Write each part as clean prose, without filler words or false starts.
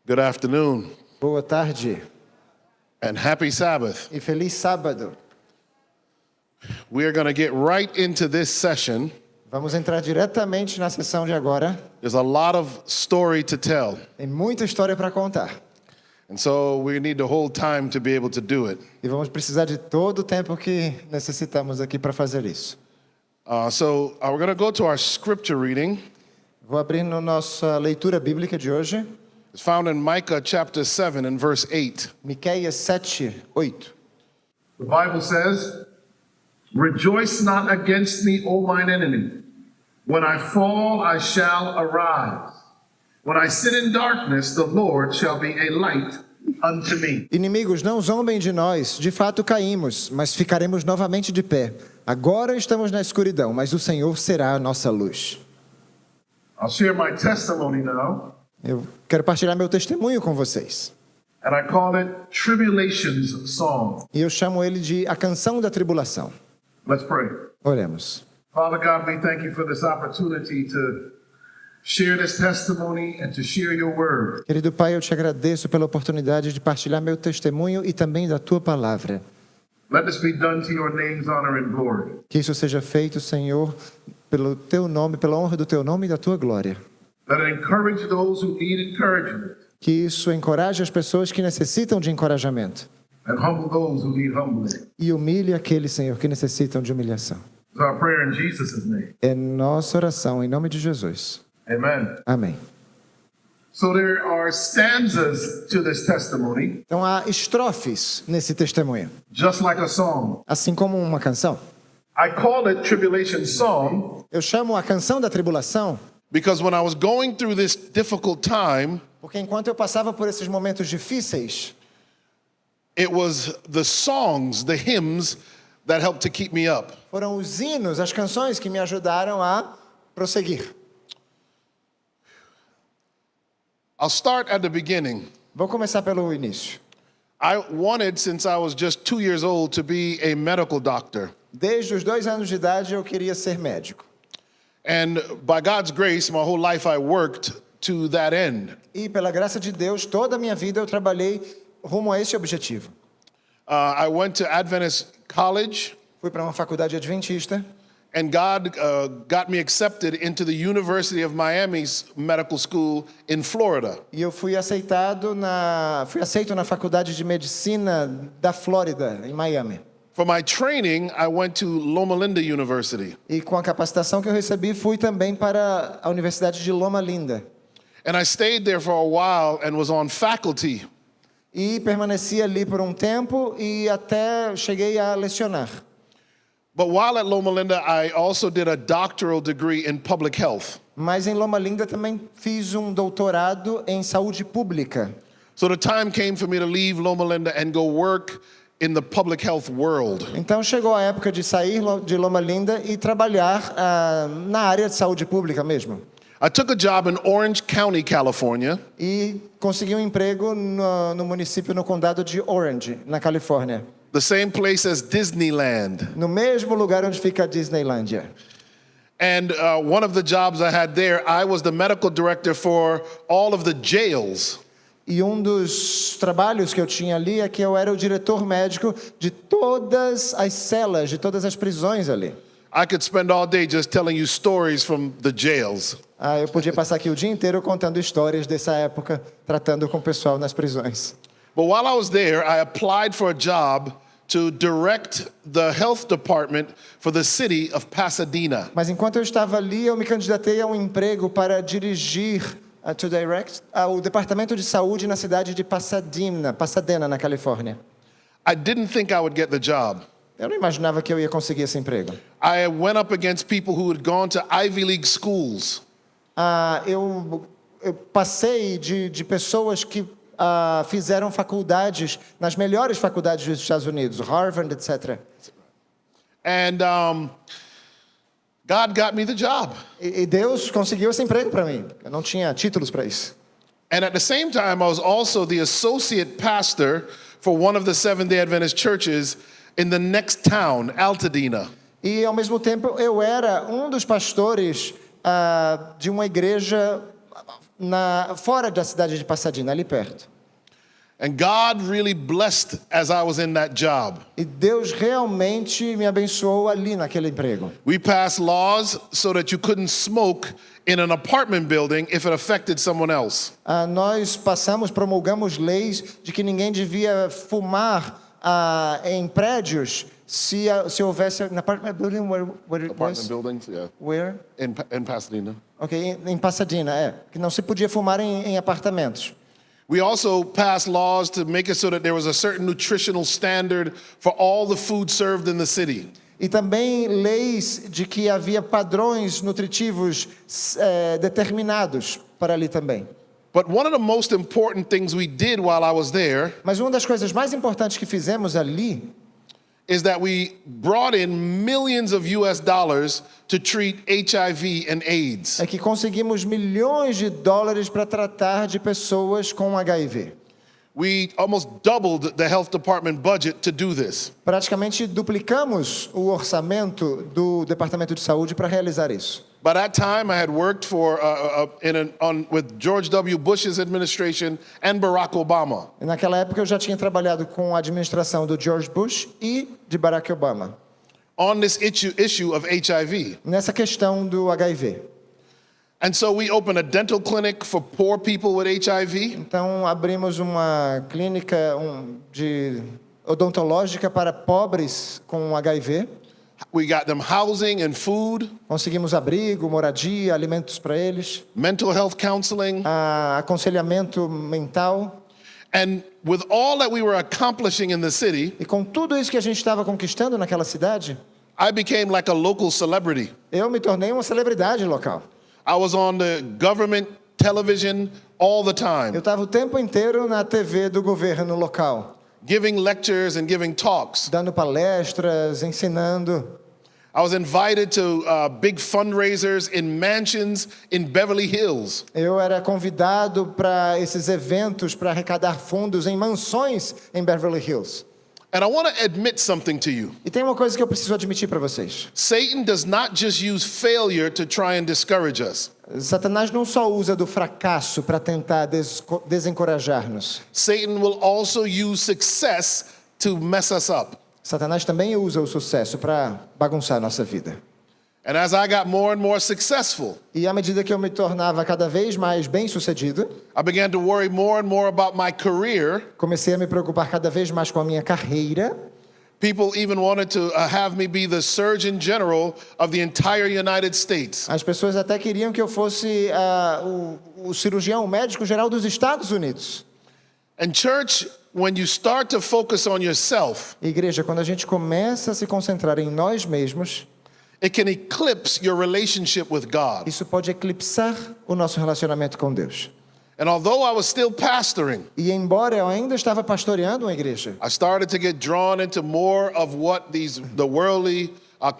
Good afternoon Boa tarde and happy Sabbath. e feliz sábado. We are going to get right into this session. Vamos entrar diretamente na sessão de agora. There's a lot of story to tell, Tem muita história para contar and so we need the whole time to be able to do it. e vamos precisar de todo o tempo que necessitamos aqui para fazer isso. We're going to go to our scripture reading. Vou abrir na nossa leitura bíblica de hoje, It's found in Micah chapter 7 and verse 8. Miqueias 7:8. The Bible says, "Rejoice not against me, O mine enemy. When I fall, I shall arise. When I sit in darkness, the Lord shall be a light unto me." Inimigos, não zombem de nós. De fato caímos, mas ficaremos novamente de pé. Agora estamos na escuridão, mas o Senhor será a nossa luz. I'll share my testimony now, Eu quero partilhar meu testemunho com vocês. and I call it Tribulation's Song. E eu chamo ele de A Canção da Tribulação. Let's pray. Oremos. Father God, we thank you for this opportunity to share this testimony and to share your word. Querido Pai, eu te agradeço pela oportunidade de partilhar meu testemunho e também da Tua Palavra. Let this be done to your name's honor and glory. Que isso seja feito, Senhor, pelo Teu nome, pela honra do Teu nome e da Tua glória. Let it encourage those who need encouragement Que isso encoraje as pessoas que necessitam de encorajamento and humble those who need humbling. e humilhe aqueles, Senhor, que necessitam de humilhação. It's our prayer in Jesus' name. É nossa oração, em nome de Jesus. Amen. Amém. So there are stanzas to this testimony, Então há estrofes nesse testemunho, just like a song. assim como uma canção. I call it Tribulation Song Eu chamo a Canção da Tribulação Because when I was going through this difficult time, porque enquanto eu passava por esses momentos difíceis, it was the songs, the hymns that helped to keep me up. foram os hinos, as canções que me ajudaram a prosseguir. I'll start at the beginning. Vou começar pelo início. I wanted, since I was just 2 years old, to be a medical doctor. Desde os 2 anos de idade eu queria ser médico. And by God's grace, my whole life I worked to that end. E pela graça de Deus, toda a minha vida eu trabalhei rumo a esse objetivo. I went to Adventist college, Fui para uma faculdade adventista and God got me accepted into the University of Miami's medical school in Florida. e eu fui aceito na faculdade de medicina da Flórida, em Miami. For my training, I went to Loma Linda University. E com a capacitação que eu recebi, fui também para a Universidade de Loma Linda. And I stayed there for a while and was on faculty. E permaneci ali por um tempo e até cheguei a lecionar. But while at Loma Linda, I also did a doctoral degree in public health. Mas em Loma Linda também fiz um doutorado em saúde pública. So the time came for me to leave Loma Linda and go work in the public health world. Então chegou a época de sair de Loma Linda e trabalhar na área de saúde pública mesmo. I took a job in Orange County, California, E consegui um emprego no município, no condado de Orange, na Califórnia. the same place as Disneyland. No mesmo lugar onde fica a Disneylândia. And one of the jobs I had there, I was the medical director for all of the jails. E um dos trabalhos que eu tinha ali é que eu era o diretor médico de todas as celas, de todas as prisões ali. I could spend all day just telling you stories from the jails. Eu podia passar aqui o dia inteiro contando histórias dessa época, tratando com o pessoal nas prisões. But while I was there, I applied for a job to direct the health department for the city of Pasadena. Mas enquanto eu estava ali, eu me candidatei a um emprego para dirigir o departamento de saúde na cidade de Pasadena, na Califórnia. I didn't think I would get the job. Eu não imaginava que eu ia conseguir esse emprego. I went up against people who had gone to Ivy League schools. Eu passei de pessoas que fizeram faculdades nas melhores faculdades dos Estados Unidos, Harvard, etc. And God got me the job. E Deus conseguiu esse emprego para mim. Eu não tinha títulos para isso. And at the same time, I was also the associate pastor for one of the Seventh-day Adventist churches in the next town, Altadena. E ao mesmo tempo eu era um dos pastores de uma igreja fora da cidade de Pasadena, ali perto. And God really blessed as I was in that job. E Deus realmente me abençoou ali naquele emprego. We passed laws so that you couldn't smoke in an apartment building if it affected someone else. Nós promulgamos leis de que ninguém devia fumar em prédios se houvesse... Na apartment building, where it Apartment was? buildings, yeah. Where? In Pasadena. Ok, em Pasadena, que não se podia fumar em apartamentos. We also passed laws to make it so that there was a certain nutritional standard for all the food served in the city. E também leis de que havia padrões nutritivos determinados para ali também. But one of the most important things we did while I was there Mas uma das coisas mais importantes que fizemos ali is that we brought in millions of US dollars to treat HIV and AIDS. é que conseguimos milhões de dólares para tratar de pessoas com HIV. We almost doubled the health department budget to do this. Praticamente duplicamos o orçamento do Departamento de Saúde para realizar isso. By that time, I had worked with George W. Bush's administration and Barack Obama. E naquela época eu já tinha trabalhado com a administração do George Bush e de Barack Obama On this issue of HIV. nessa questão do HIV. And so we opened a dental clinic for poor people with HIV. Então abrimos uma clínica odontológica para pobres com HIV. We got them housing and food, Conseguimos abrigo, moradia, alimentos para eles, mental health counseling. aconselhamento mental. And with all that we were accomplishing in the city, E com tudo isso que a gente estava conquistando naquela cidade, I became like a local celebrity. eu me tornei uma celebridade local. I was on the government television all the Eu time, estava o tempo inteiro na TV do governo local, giving lectures and giving talks. dando palestras, ensinando. I was invited to big fundraisers in mansions in Beverly Hills. Eu era convidado para esses eventos para arrecadar fundos em mansões em Beverly Hills. And I want to admit something to you. E tem uma coisa que eu preciso admitir para vocês. Satan does not just use failure to try and discourage us. Satanás não só usa do fracasso para tentar desencorajar-nos. Satan will also use success to mess us up. Satanás também usa o sucesso para bagunçar a nossa vida. And as I got more and more successful, E à medida que eu me tornava cada vez mais bem-sucedido, I began to worry more and more about my career. comecei a me preocupar cada vez mais com a minha carreira. People even wanted to have me be the Surgeon General of the entire United States. As pessoas até queriam que eu fosse o cirurgião, o médico geral dos Estados Unidos. And church, when you start to focus on yourself, Igreja, quando a gente começa a se concentrar em nós mesmos, it can eclipse your relationship with God. isso pode eclipsar o nosso relacionamento com Deus. And although I was still pastoring, E embora eu ainda estava pastoreando uma igreja, I started to get drawn into more of what the worldly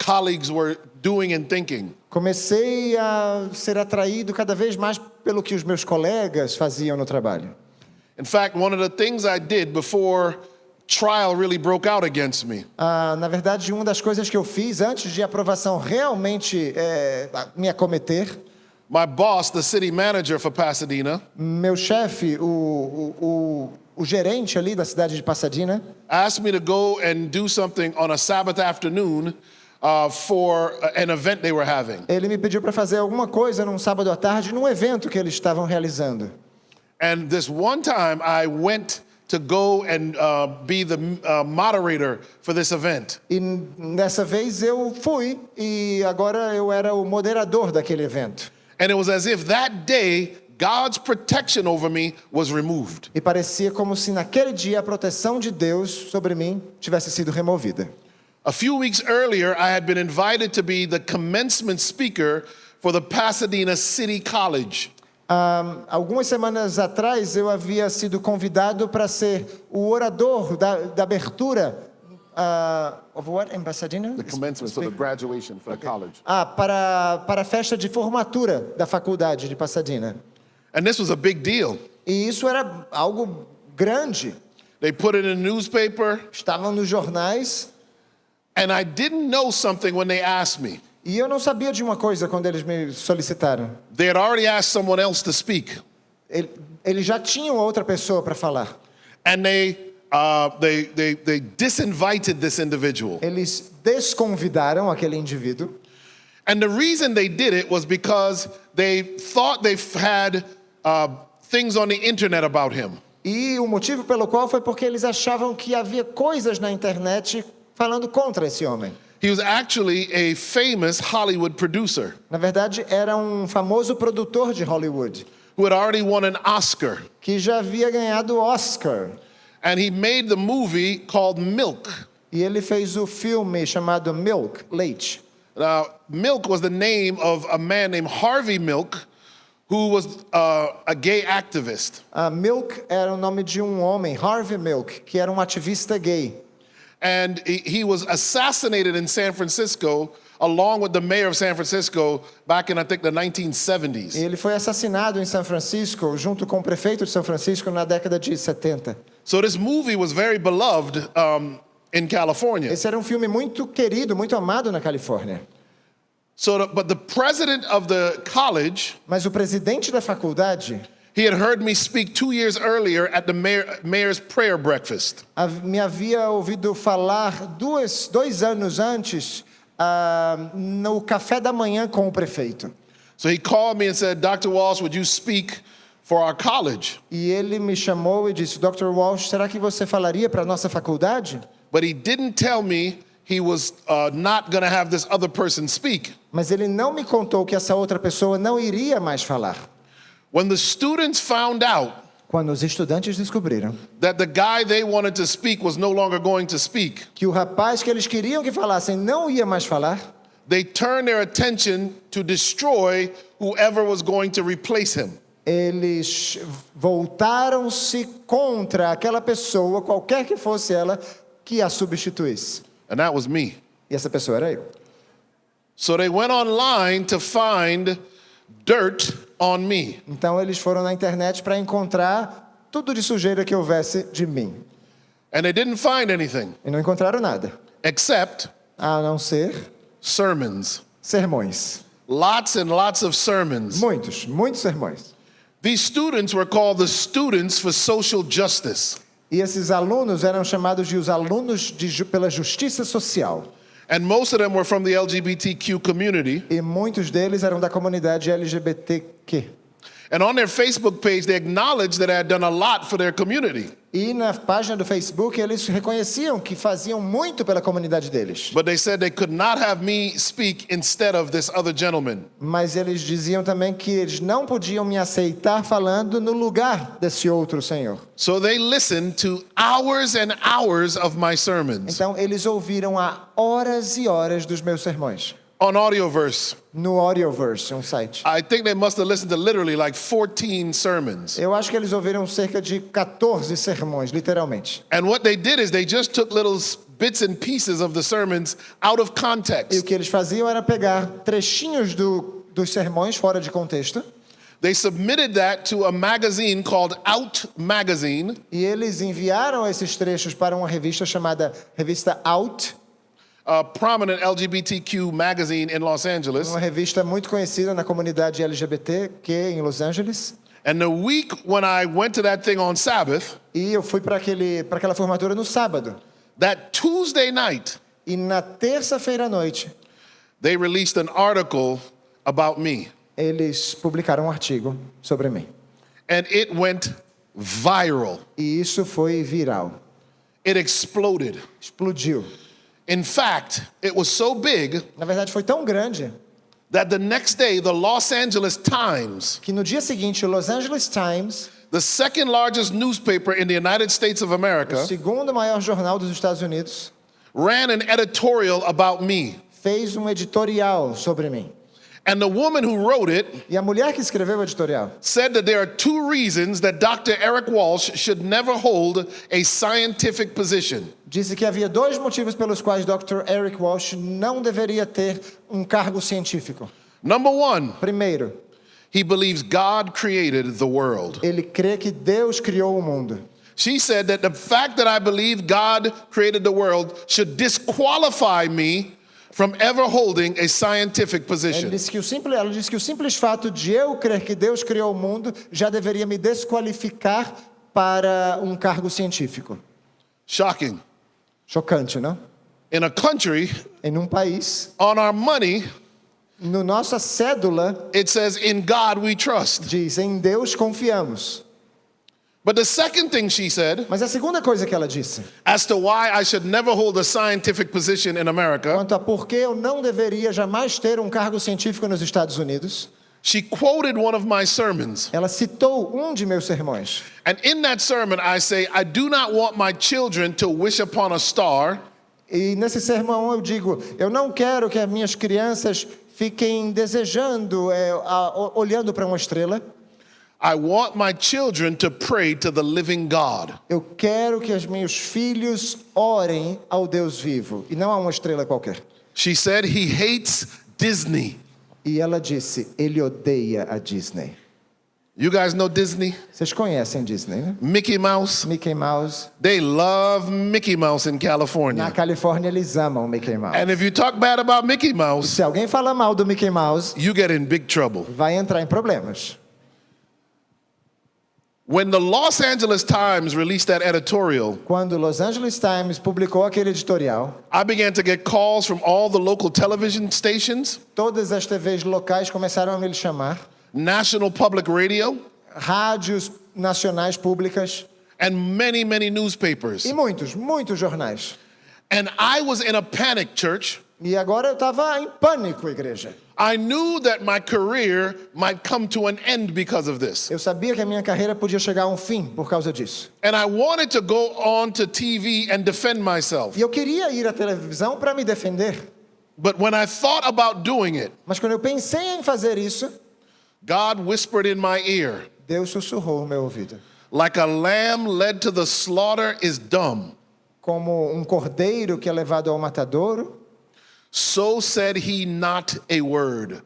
colleagues were doing and thinking. comecei a ser atraído cada vez mais pelo que os meus colegas faziam no trabalho. In fact, one of the things I did before trial really broke out against me, Na verdade, uma das coisas que eu fiz antes de a aprovação realmente me acometer, my boss, the city manager for Pasadena, meu chefe, o gerente ali da cidade de Pasadena, asked me to go and do something on a Sabbath afternoon for an event they were having. ele me pediu para fazer alguma coisa num sábado à tarde, num evento que eles estavam realizando. And this one time I went to go and be the moderator for this event. E dessa vez eu fui e agora eu era o moderador daquele evento. And it was as if that day God's protection over me was removed. E parecia como se naquele dia a proteção de Deus sobre mim tivesse sido removida. A few weeks earlier, I had been invited to be the commencement speaker for the Pasadena City College. Algumas semanas atrás eu havia sido convidado para ser o orador da abertura of what in Pasadena? The commencement, so the graduation for the college. Para a festa de formatura da faculdade de Pasadena. And this was a big deal. E isso era algo grande. They put it in the newspaper, Estavam nos jornais and I didn't know something when they asked me. e eu não sabia de uma coisa quando eles me solicitaram. They had already asked someone else to speak. Eles já tinham outra pessoa para falar. And they disinvited this individual. Eles desconvidaram aquele indivíduo. And the reason they did it was because they thought they had things on the internet about him. E o motivo pelo qual foi porque eles achavam que havia coisas na internet falando contra esse homem. He was actually a famous Hollywood producer Na verdade, era um famoso produtor de Hollywood, who had already won an Oscar. que já havia ganhado Oscar. And he made the movie called Milk. E ele fez o filme chamado Milk, Leite. Now, Milk was the name of a man named Harvey Milk, who was a gay activist. A Milk era o nome de um homem, Harvey Milk, que era um ativista gay. And he was assassinated in San Francisco along with the mayor of San Francisco back in, I think, the 1970s. E ele foi assassinado em São Francisco, junto com o prefeito de São Francisco, na década de 70. So this movie was very beloved in California. Esse era um filme muito querido, muito amado na Califórnia. But the president of the college, Mas o presidente da faculdade he had heard me speak 2 years earlier at the mayor's prayer breakfast. me havia ouvido falar 2 anos antes no café da manhã com o prefeito. So he called me and said, Dr. Walsh, would you speak for our college? E ele me chamou e disse, Dr. Walsh, será que você falaria para a nossa faculdade? But he didn't tell me he was not going to have this other person speak. Mas ele não me contou que essa outra pessoa não iria mais falar. When the students found out Quando os estudantes descobriram that the guy they wanted to speak was no longer going to speak, que o rapaz que eles queriam que falassem não ia mais falar, they turned their attention to destroy whoever was going to replace him. eles voltaram-se contra aquela pessoa, qualquer que fosse ela, que a substituísse. And that was me. E essa pessoa era eu. So they went online to find dirt on me. Então eles foram na internet para encontrar tudo de sujeira que houvesse de mim. And they didn't find anything E não encontraram nada, except a não ser sermons. sermões. Lots and lots of sermons. Muitos sermões. These students were called the Students for Social Justice. E esses alunos eram chamados de os alunos pela justiça social. And most of them were from the LGBTQ community. E muitos deles eram da comunidade LGBTQ. And on their Facebook page, they acknowledged that I had done a lot for their community. E na página do Facebook, eles reconheciam que faziam muito pela comunidade deles. But they said they could not have me speak instead of this other gentleman. Mas eles diziam também que eles não podiam me aceitar falando no lugar desse outro senhor. So they listened to hours and hours of my sermons Então, eles ouviram há horas e horas dos meus sermões. on Audioverse. No Audioverse, um site. I think they must have listened to literally like 14 sermons. Eu acho que eles ouviram cerca de 14 sermões, literalmente. And what they did is they just took little bits and pieces of the sermons out of E o context. que eles faziam era pegar trechinhos dos sermões fora de contexto. They submitted that to a magazine called Out Magazine. E eles enviaram esses trechos para uma revista chamada Revista Out, A prominent LGBTQ magazine in Los Angeles. uma revista muito conhecida na comunidade LGBTQ em Los Angeles. And the week when I went to that thing on Sabbath, E eu fui para aquela formatura no sábado. that Tuesday night, E na terça-feira à noite, they released an article about me. eles publicaram um artigo sobre mim. And it went viral. E isso foi viral. It exploded. Explodiu. In fact, it was so big Na verdade, foi tão grande that the next day, the Los Angeles Times, que no dia seguinte, o Los Angeles Times, the second largest newspaper in the United States of o America, segundo maior jornal dos Estados Unidos, ran an editorial about me. fez um editorial sobre mim. And the woman who wrote it E a mulher que escreveu o editorial said that there are 2 reasons that Dr. Eric Walsh should never hold a scientific position. disse que havia 2 motivos pelos quais Dr. Eric Walsh não deveria ter um cargo científico. Number 1, Primeiro, he believes God created the world. ele crê que Deus criou o mundo. She said that the fact that I believe God created the world should disqualify me from ever holding a scientific position. Ela disse que o simples fato de eu crer que Deus criou o mundo já deveria me desqualificar para um cargo científico. Shocking. Chocante, não? In a country, Em um país, on our money, no nossa cédula it says, in God we trust. diz: em Deus confiamos. But the second thing she said, Mas a segunda coisa que ela disse, as to why I should never hold a scientific position in America, quanto a por que eu não deveria jamais ter um cargo científico nos Estados Unidos, she quoted one of my sermons. ela citou um de meus sermões. And in that sermon, I say, I do not want my children to wish upon a star, E nesse sermão eu digo: eu não quero que as minhas crianças fiquem desejando, olhando para uma estrela. I want my children to pray to the living God. Eu quero que os meus filhos orem ao Deus vivo e não a uma estrela qualquer. She said he hates Disney. E ela disse: ele odeia a Disney. You guys know Disney? Vocês conhecem Disney, né? Mickey Mouse? Mickey Mouse. They love Mickey Mouse in Na California. Califórnia eles amam Mickey Mouse. And if you talk bad about Mickey Mouse, Se alguém fala mal do Mickey Mouse, you get in big trouble. vai entrar em problemas. When the Los Angeles Times released that editorial, Quando o Los Angeles Times publicou aquele editorial, I began to get calls from all the local television stations, todas as TVs locais começaram a me chamar, National Public Radio, rádios nacionais públicas and many, many newspapers. e muitos jornais. And I was in a panic, church. E agora eu estava em pânico, igreja. I knew that my career might come to an end because of this. Eu sabia que a minha carreira podia chegar a um fim por causa disso. And I wanted to go on to TV and defend myself. E eu queria ir à televisão para me defender. But when I thought about doing it, Mas quando eu pensei em fazer isso, God whispered in my ear, Deus sussurrou no meu ouvido. like a lamb led to the slaughter is dumb, Como um cordeiro que é levado ao matadouro, so said he not a word.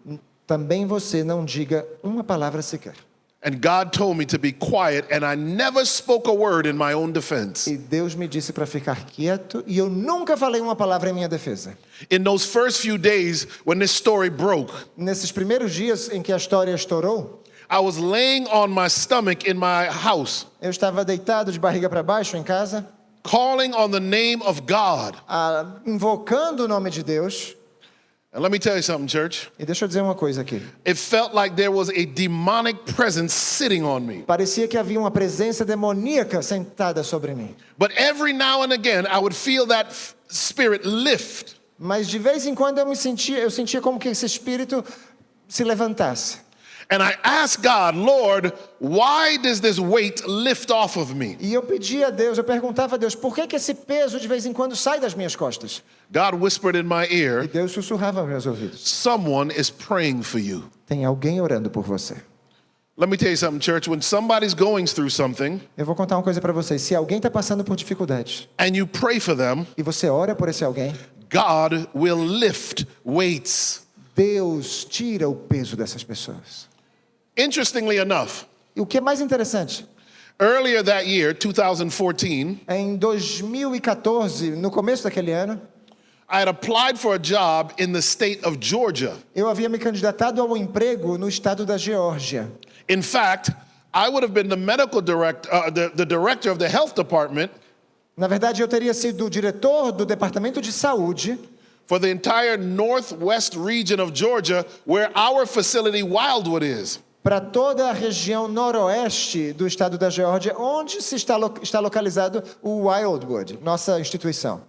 também você não diga uma palavra sequer. And God told me to be quiet, and I never spoke a word in my own defense. E Deus me disse para ficar quieto e eu nunca falei uma palavra em minha defesa. In those first few days when this story broke, Nesses primeiros dias em que a história estourou, I was laying on my stomach in my house, eu estava deitado de barriga para baixo em casa, calling on the name of God. invocando o nome de Deus. And let me tell you something, church. E deixa eu dizer uma coisa aqui. It felt like there was a demonic presence sitting on me. Parecia que havia uma presença demoníaca sentada sobre mim. But every now and again, I would feel that spirit lift. Mas de vez em quando eu sentia como que esse espírito se levantasse. And I asked God, Lord, why does this weight lift off of me? E eu pedia a Deus, eu perguntava a Deus, por que esse peso de vez em quando sai das minhas costas? God whispered in my E ear, Deus sussurrava aos meus ouvidos. someone is praying for you. Tem alguém orando por você. Let me tell you something, church. When somebody's going through something Eu vou contar uma coisa para vocês. Se alguém está passando por dificuldades and you pray for them, e você ora por esse alguém, God will lift weights. Deus tira o peso dessas pessoas. Interestingly enough, E o que é mais interessante, earlier that year, 2014, em 2014, no começo daquele ano, I had applied for a job in the state of Georgia. eu havia me candidatado ao emprego no estado da Geórgia. In fact, I would have been the medical director, the director of the health department Na verdade, eu teria sido o diretor do departamento de saúde for the entire northwest region of Georgia, where our facility Wildwood is. para toda a região noroeste do estado da Geórgia, onde está localizado o Wildwood, nossa instituição.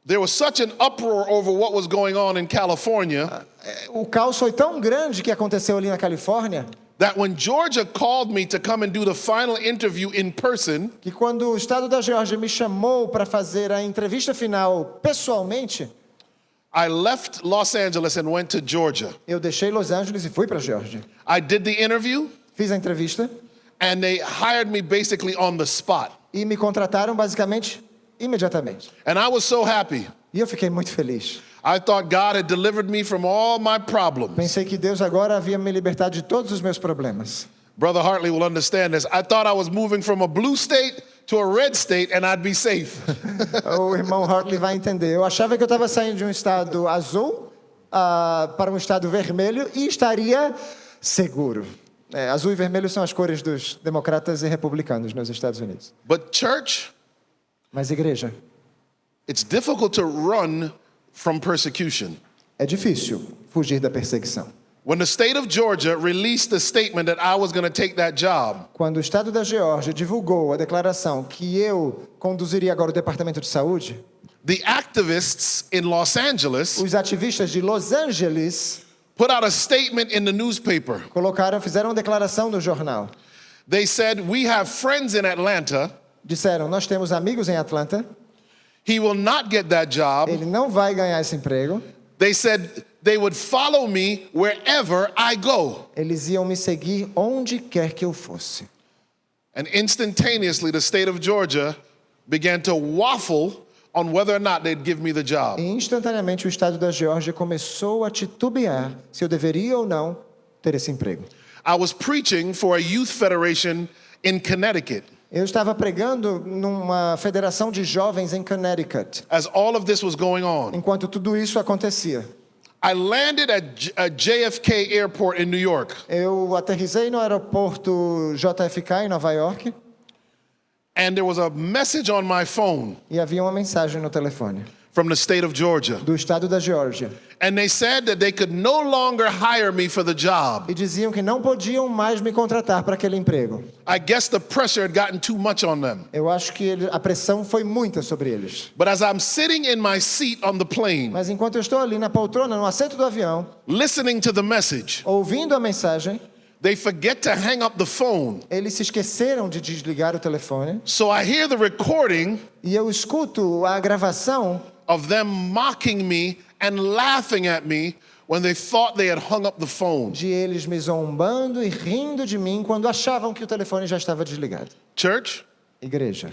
There was such an uproar over what was going on in California O caos foi tão grande que aconteceu ali na Califórnia, that when Georgia called me to come and do the final interview in person, que quando o estado da Geórgia me chamou para fazer a entrevista final pessoalmente, I left Los Angeles and went to Georgia. eu deixei Los Angeles e fui para a Geórgia. I did the interview, Fiz a entrevista and they hired me basically on the spot. e me contrataram basicamente imediatamente. And I was so happy. E eu fiquei muito feliz. I thought God had delivered me from all my problems. Pensei que Deus agora havia me libertado de todos os meus problemas. Brother Hartley will understand this. I thought I was moving from a blue state to a red state and I'd be safe. O irmão Hartley vai entender. Eu achava que eu estava saindo de um estado azul para um estado vermelho e estaria seguro. Azul e vermelho são as cores dos democratas e republicanos nos Estados Unidos. But church, Mas igreja, it's difficult to run from persecution. é difícil fugir da perseguição. When the state of Georgia released the statement that I was going to take that job, Quando o estado da Geórgia divulgou a declaração que eu conduziria agora o departamento de saúde, the activists in Los Angeles os ativistas de Los Angeles put out a statement in the newspaper. fizeram uma declaração no jornal. They said, "We have friends in Atlanta. Disseram, nós temos amigos em Atlanta, He will not get that job." ele não vai ganhar esse emprego. They said they would follow me wherever I go. Eles iam me seguir onde quer que eu fosse. And instantaneously, the state of Georgia began to waffle on whether or not they'd give me the job. E instantaneamente o estado da Geórgia começou a titubear se eu deveria ou não ter esse emprego. I was preaching for a youth federation in Connecticut Eu estava pregando numa federação de jovens em Connecticut, as all of this was going on. enquanto tudo isso acontecia. I landed at JFK Airport in New York. Eu aterrissei no aeroporto JFK em Nova York And there was a message on my phone e havia uma mensagem no telefone from the state of Georgia. do estado da Geórgia. And they said that they could no longer hire me for the job. E diziam que não podiam mais me contratar para aquele emprego. I guess the pressure had gotten too much on them. Eu acho que a pressão foi muita sobre eles. But as I'm sitting in my seat on the plane, Mas enquanto eu estou ali na poltrona, no assento do avião, listening to the message, ouvindo a mensagem, they forget to hang up the phone. eles se esqueceram de desligar o telefone. So I hear the recording E eu escuto a gravação of them mocking me and laughing at me when they thought they had hung up the phone. de eles me zombando e rindo de mim quando achavam que o telefone já estava desligado. Church, Igreja,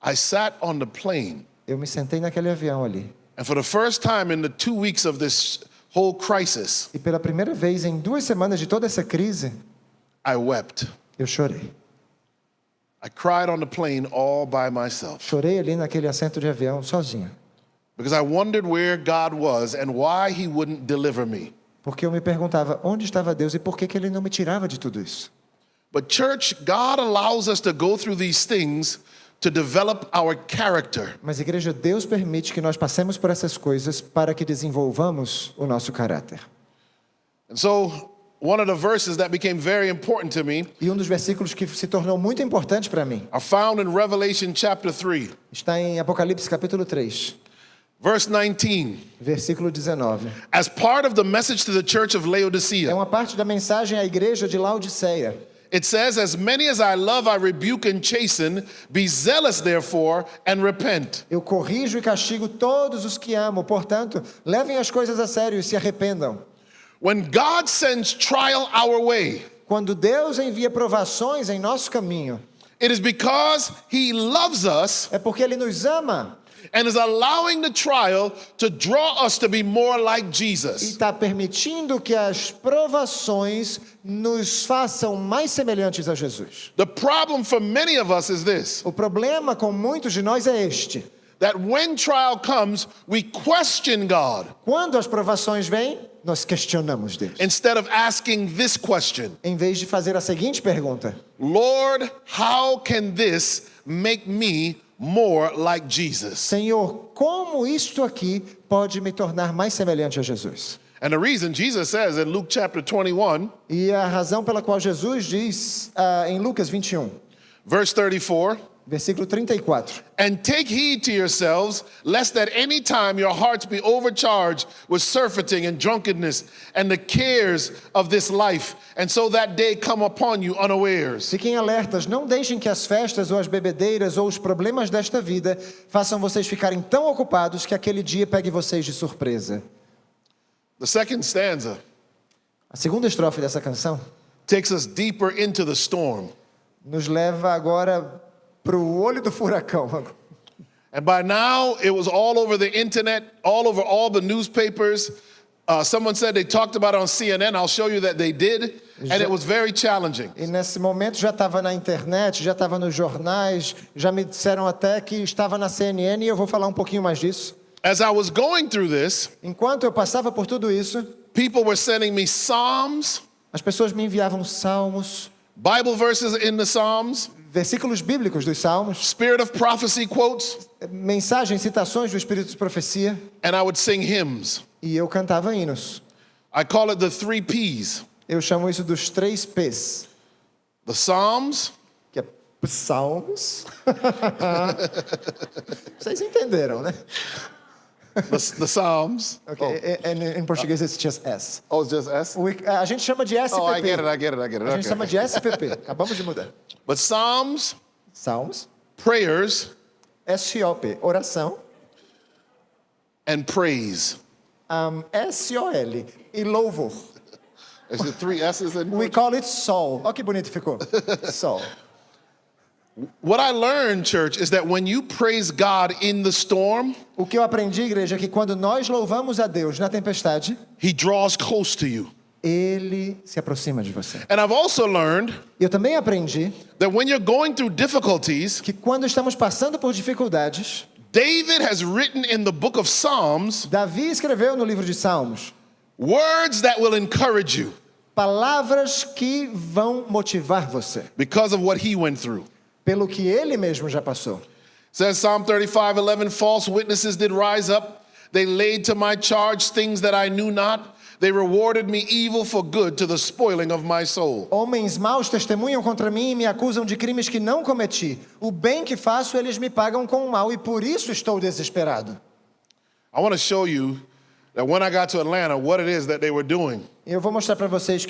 I sat on the plane, eu me sentei naquele avião ali. and for the first time in the 2 weeks of this whole crisis, E pela primeira vez em 2 semanas de toda essa crise, I wept. eu chorei. I cried on the plane all by myself Chorei ali naquele assento de avião sozinho. because I wondered where God was and why He wouldn't deliver me. Porque eu me perguntava onde estava Deus e por que Ele não me tirava de tudo isso. But, church, God allows us to go through these things to develop our character. Mas, igreja, Deus permite que nós passemos por essas coisas para que desenvolvamos o nosso caráter. And so, one of the verses that became very important to me E um dos versículos que se tornou muito importante para mim are found in Revelation chapter 3, está em Apocalipse capítulo 3, verse 19. versículo 19. As part of the message to the church of É Laodicea, uma parte da mensagem à igreja de Laodiceia. it says, "As many as I love, I rebuke and chasten. Be zealous, therefore, and repent." Eu corrijo e castigo todos os que amo, portanto, levem as coisas a sério e se arrependam. When God sends trial our way, Quando Deus envia provações em nosso caminho, it is because He loves us é porque Ele nos ama and is allowing the trial to draw us to be more like e Jesus. está permitindo que as provações nos façam mais semelhantes a Jesus. The problem for many of us is this, O problema com muitos de nós é este. that when trial comes, we question God Quando as provações vêm, nós questionamos Deus. instead of asking this question, Em vez de fazer a seguinte pergunta: Lord, how can this make me more like Jesus? Senhor, como isto aqui pode me tornar mais semelhante a Jesus? And the reason Jesus says in Luke chapter 21, E a razão pela qual Jesus diz em Lucas 21, verse 34, versículo 34: and take heed to yourselves, lest at any time your hearts be overcharged with surfeiting and drunkenness and the cares of this life, and so that day come upon you unawares. Fiquem alertas, não deixem que as festas ou as bebedeiras ou os problemas desta vida façam vocês ficarem tão ocupados que aquele dia pegue vocês de surpresa. The second stanza A segunda estrofe dessa canção takes us deeper into the storm. nos leva agora para o olho do furacão. And by now, it was all over the internet, all over all the newspapers. Someone said they talked about it on CNN. I'll show you that they did, and it was very challenging. E nesse momento já estava na internet, já estava nos jornais, já me disseram até que estava na CNN e eu vou falar um pouquinho mais disso. As I was going through this, Enquanto eu passava por tudo isso, people were sending me Psalms, as pessoas me enviavam salmos, Bible verses in the Psalms, versículos bíblicos dos salmos, Spirit of Prophecy quotes, mensagens, citações do Espírito de Profecia, and I would sing hymns. e eu cantava hinos. I call it the 3 Ps. Eu chamo isso dos 3 P's, The Psalms, que é salmos. Vocês entenderam, né? the Psalms. Okay. Em português it's just S. Oh, it's just S? A gente chama de SPP. Oh, I get it. A gente chama de SPP. Acabamos de mudar. But Psalms, Salmos, prayers, SOP, oração, and praise. SOL e louvor. Is it 3 S's in We call it sol. Olha que bonito ficou. Sol. What I learned, church, is that when you praise God in the storm, O que eu aprendi, igreja, é que quando nós louvamos a Deus na tempestade, He draws close to you. Ele se aproxima de você. And I've also learned E eu também aprendi that when you're going through difficulties, que quando estamos passando por dificuldades, David has written in the book of Psalms Davi escreveu no livro de Salmos words that will encourage you palavras que vão motivar você, because of what he went through. pelo que ele mesmo já passou. Says Psalm 35:11, false witnesses did rise up. They laid to my charge things that I knew not. They rewarded me evil for good to the spoiling of my soul. Homens maus testemunham contra mim e me acusam de crimes que não cometi. O bem que faço, eles me pagam com o mal e por isso estou desesperado. I want to show you that when I got to Atlanta, what it is that they were doing. Eu vou mostrar para vocês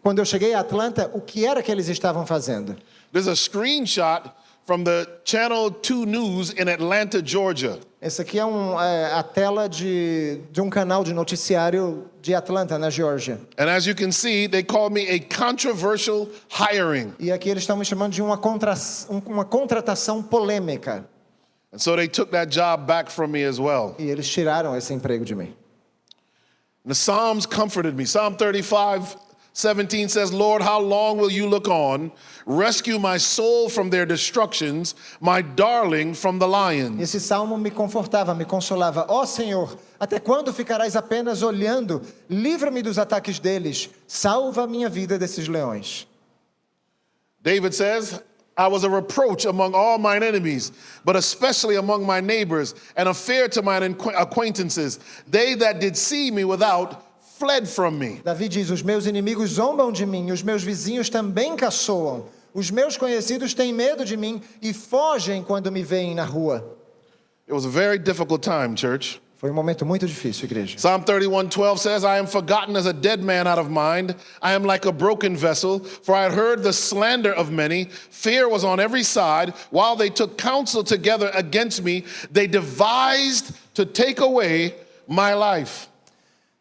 quando eu cheguei a Atlanta, o que era que eles estavam fazendo. There's a screenshot from the Channel 2 News in Atlanta, Georgia. Esse aqui é a tela de um canal de noticiário de Atlanta, na Geórgia. And as you can see, they called me a controversial hiring. E aqui eles estão me chamando de uma contratação polêmica. And so they took that job back from me as well. E eles tiraram esse emprego de mim. And the Psalms comforted me. Psalm 35:17 says, Lord, how long will you look on? Rescue my soul from their destructions, my darling from the lions. Esse salmo me confortava, me consolava. Ó Senhor, até quando ficarás apenas olhando? Livra-me dos ataques deles. Salva a minha vida desses leões. David says, I was a reproach among all mine enemies, but especially among my neighbors, and a fear to mine acquaintances. They that did see me without fled from me. Davi diz, os meus inimigos zombam de mim, os meus vizinhos também caçoam. Os meus conhecidos têm medo de mim e fogem quando me veem na rua. It was a very difficult time, church. Foi um momento muito difícil, igreja. Psalm 31:12 says, I am forgotten as a dead man out of mind. I am like a broken vessel, for I had heard the slander of many. Fear was on every side. While they took counsel together against me, they devised to take away my life.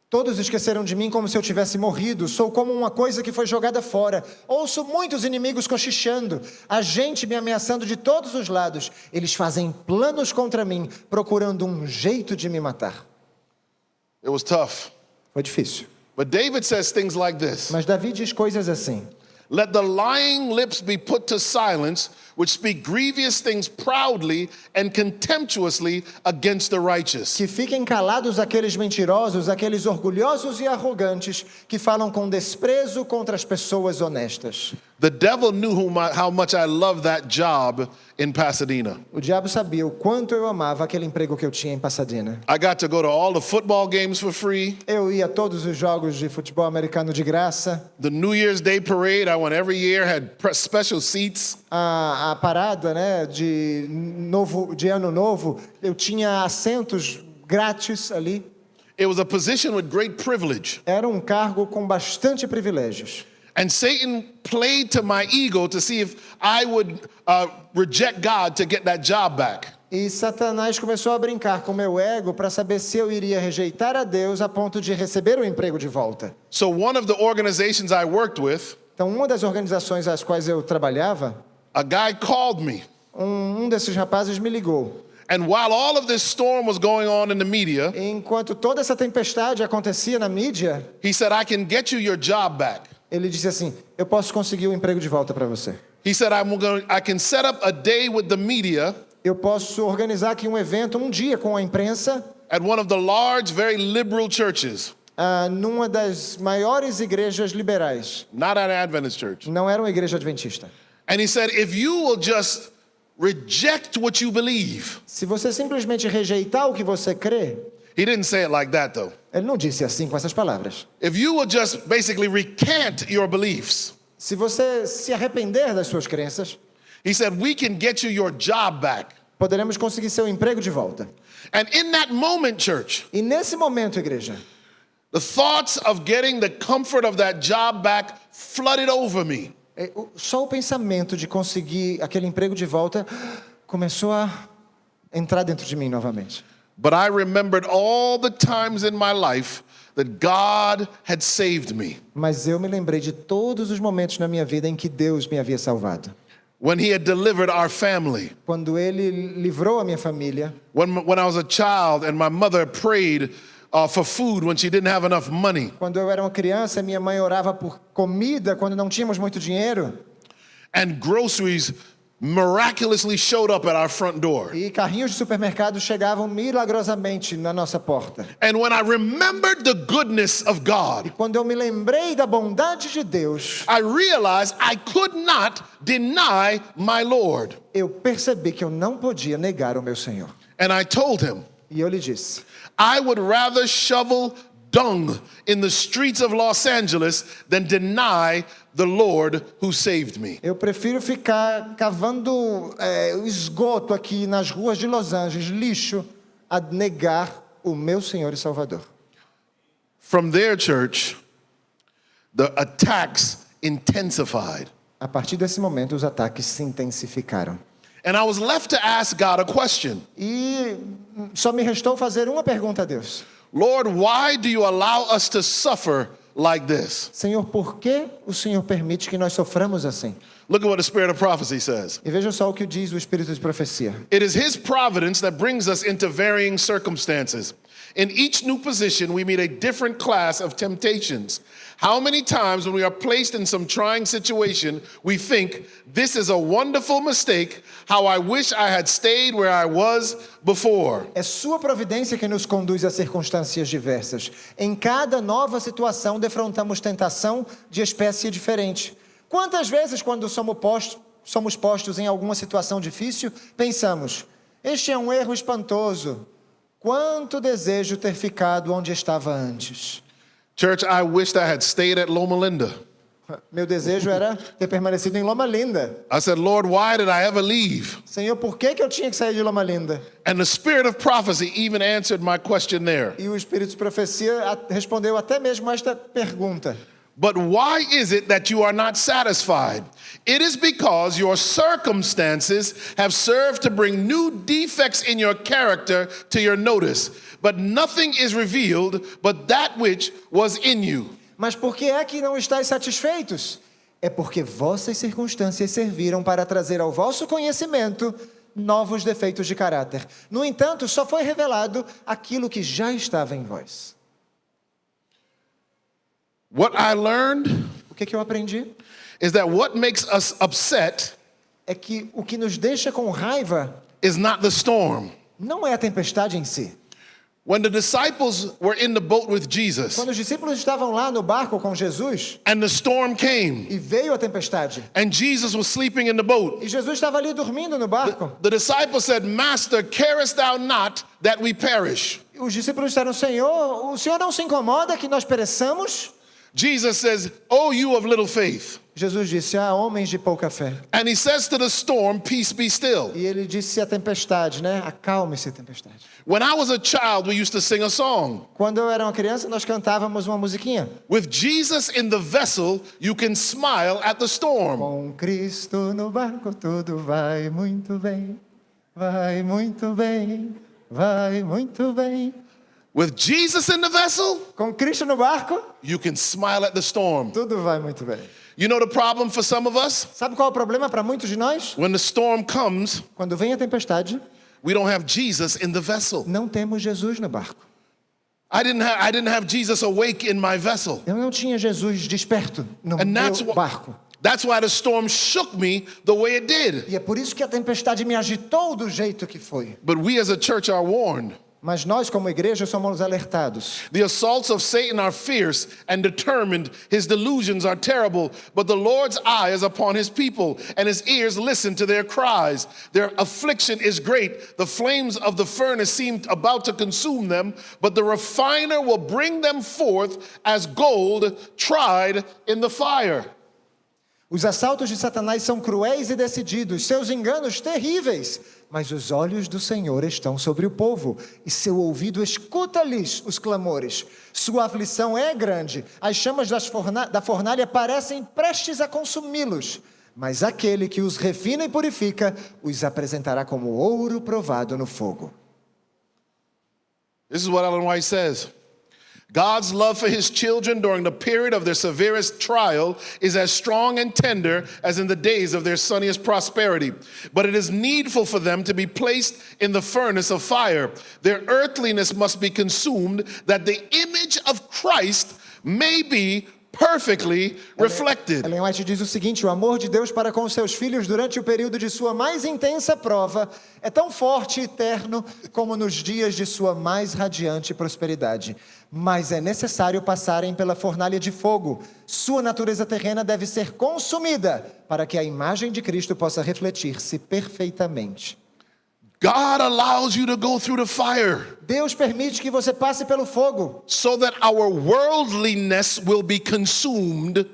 Todos esqueceram de mim como se eu tivesse morrido. Sou como uma coisa que foi jogada fora. Ouço muitos inimigos cochichando. A gente me ameaçando de todos os lados. Eles fazem planos contra mim, procurando um jeito de me matar. It was tough. Foi difícil. But David says things like this. Mas Davi diz coisas assim. Let the lying lips be put to silence, which speak grievous things proudly and contemptuously against the righteous. Que fiquem calados aqueles mentirosos, aqueles orgulhosos e arrogantes que falam com desprezo contra as pessoas honestas. The devil knew how much I loved that job in Pasadena. O diabo sabia o quanto eu amava aquele emprego que eu tinha em Pasadena. I got to go to all the football games for free. Eu ia a todos os jogos de futebol americano de graça. The New Year's Day parade, I went every year, had special seats. A parada, né, de ano novo, eu tinha assentos grátis ali. It was a position with great privilege. Era um cargo com bastante privilégios. And Satan played to my ego to see if I would reject God to get that job back. E Satanás começou a brincar com meu ego para saber se eu iria rejeitar a Deus a ponto de receber o emprego de volta. So one of the organizations I worked with, Então, uma das organizações às quais eu trabalhava, a guy called me um desses rapazes me ligou. And while all of this storm was going on in the media, Enquanto toda essa tempestade acontecia na mídia, he said, I can get you your job back. ele disse assim: eu posso conseguir o emprego de volta para você. He said, I can set up a day with the media Eu posso organizar aqui um evento, um dia com a imprensa, at one of the large, very liberal churches, numa das maiores igrejas liberais. not an Adventist church. Não era uma igreja adventista. And he said, if you will just reject what you believe. Se você simplesmente rejeitar o que você crê, He didn't say it like that, though. ele não disse assim com essas palavras. If you will just basically recant your beliefs, Se você se arrepender das suas crenças, he said, we can get you your job back. poderemos conseguir seu emprego de volta. And in that moment, church, E nesse momento, igreja, the thoughts of getting the comfort of that job back flooded over me. só o pensamento de conseguir aquele emprego de volta começou a entrar dentro de mim novamente. But I remembered all the times in my life that God had saved me. Mas eu me lembrei de todos os momentos na minha vida em que Deus me havia salvado. When he had delivered our family. Quando Ele livrou a minha família, When I was a child and my mother prayed for food when she didn't have enough money. quando eu era uma criança, minha mãe orava por comida quando não tínhamos muito dinheiro. And groceries miraculously showed up at our front door. E carrinhos de supermercado chegavam milagrosamente na nossa porta. And when I remembered the goodness of God, Quando eu me lembrei da bondade de Deus, I realized I could not deny my Lord. eu percebi que eu não podia negar o meu Senhor. And I told him, E eu lhe disse: I would rather shovel dung in the streets of Los Angeles than deny the Lord who saved me. eu prefiro ficar cavando o esgoto aqui nas ruas de Los Angeles, lixo, a negar o meu Senhor e Salvador. From their church, the attacks intensified. A partir desse momento, os ataques se intensificaram. And I was left to ask God a question. E só me restou fazer uma pergunta a Deus: Lord, why do you allow us to suffer like this? Senhor, por que o Senhor permite que nós soframos assim? Look at what the spirit of prophecy says. E veja só o que diz o Espírito de Profecia. It is his providence that brings us into varying circumstances. In each new position, we meet a different class of temptations. How many times when we are placed in some trying situation, we think, this is a wonderful mistake, how I wish I had stayed where I was before. É sua providência que nos conduz a circunstâncias diversas. Em cada nova situação, defrontamos tentação de espécie diferente. Quantas vezes, quando somos postos em alguma situação difícil, pensamos: este é um erro espantoso. Quanto desejo ter ficado onde estava antes. Church, I wished I had stayed at Loma Linda. Meu desejo era ter permanecido em Loma Linda. I said, Lord, why did I ever leave? Senhor, por que eu tinha que sair de Loma Linda? And the spirit of prophecy even answered my question there. E o Espírito de Profecia respondeu até mesmo esta pergunta. But why is it that you are not satisfied? It is because your circumstances have served to bring new defects in your character to your notice, but nothing is revealed but that which was in you. Mas por que é que não estáis satisfeitos? É porque vossas circunstâncias serviram para trazer ao vosso conhecimento novos defeitos de caráter. No entanto, só foi revelado aquilo que já estava em vós. What I learned O que eu aprendi? is that what makes us upset É que o que nos deixa com raiva is not the storm. não é a tempestade em si. When the disciples were in the boat with Jesus Quando os discípulos estavam lá no barco com Jesus and the storm came e veio a tempestade, and Jesus was sleeping in the boat, e Jesus estava ali dormindo no barco, the disciples said, Master, carest thou not that we perish? os discípulos disseram: Senhor, o Senhor não se incomoda que nós pereçamos? Jesus says, oh, you of little faith. Jesus disse: homens de pouca fé. And he says to the storm, peace be still. E ele disse à tempestade, né? Acalme-se, tempestade. When I was a child, we used to sing a song. Quando eu era uma criança, nós cantávamos uma musiquinha. With Jesus in the vessel, you can smile at the storm. Com Cristo no barco, tudo vai muito bem. Vai muito bem. Vai muito bem. With Jesus in the vessel, Com Cristo no barco, you can smile at the storm. tudo vai muito bem. You know the problem for some of us? Sabe qual é o problema para muitos de nós? When the storm comes, Quando vem a tempestade, We don't have Jesus in the vessel. Não temos Jesus no barco. I didn't have Jesus awake in my vessel. Eu não tinha Jesus desperto no And meu barco. that's why the storm shook me the way it did. E é por isso que a tempestade me agitou do jeito que foi. But we as a church are warned. Mas nós, como igreja, somos alertados. The assaults of Satan are fierce and determined. His delusions are terrible. But the Lord's eye is upon his people, and his ears listen to their cries. Their affliction is great. The flames of the furnace seem about to consume them, but the refiner will bring them forth as gold tried in the fire. Os assaltos de Satanás são cruéis e decididos, seus enganos terríveis. Mas os olhos do Senhor estão sobre o povo, e seu ouvido escuta-lhes os clamores. Sua aflição é grande, as chamas da fornalha parecem prestes a consumi-los. Mas aquele que os refina e purifica, os apresentará como ouro provado no fogo. This is what Ellen White says. God's love for his children during the period of their severest trial is as strong and tender as in the days of their sunniest prosperity. But it is needful for them to be placed in the furnace of fire. Their earthliness must be consumed, that the image of Christ may be perfectly reflected. Ellen White diz o seguinte: o amor de Deus para com os seus filhos durante o período de sua mais intensa prova é tão forte e eterno como nos dias de sua mais radiante prosperidade. Mas é necessário passarem pela fornalha de fogo. Sua natureza terrena deve ser consumida para que a imagem de Cristo possa refletir-se perfeitamente. God allows you to go through the fire Deus permite que você passe pelo fogo so that our worldliness will be consumed,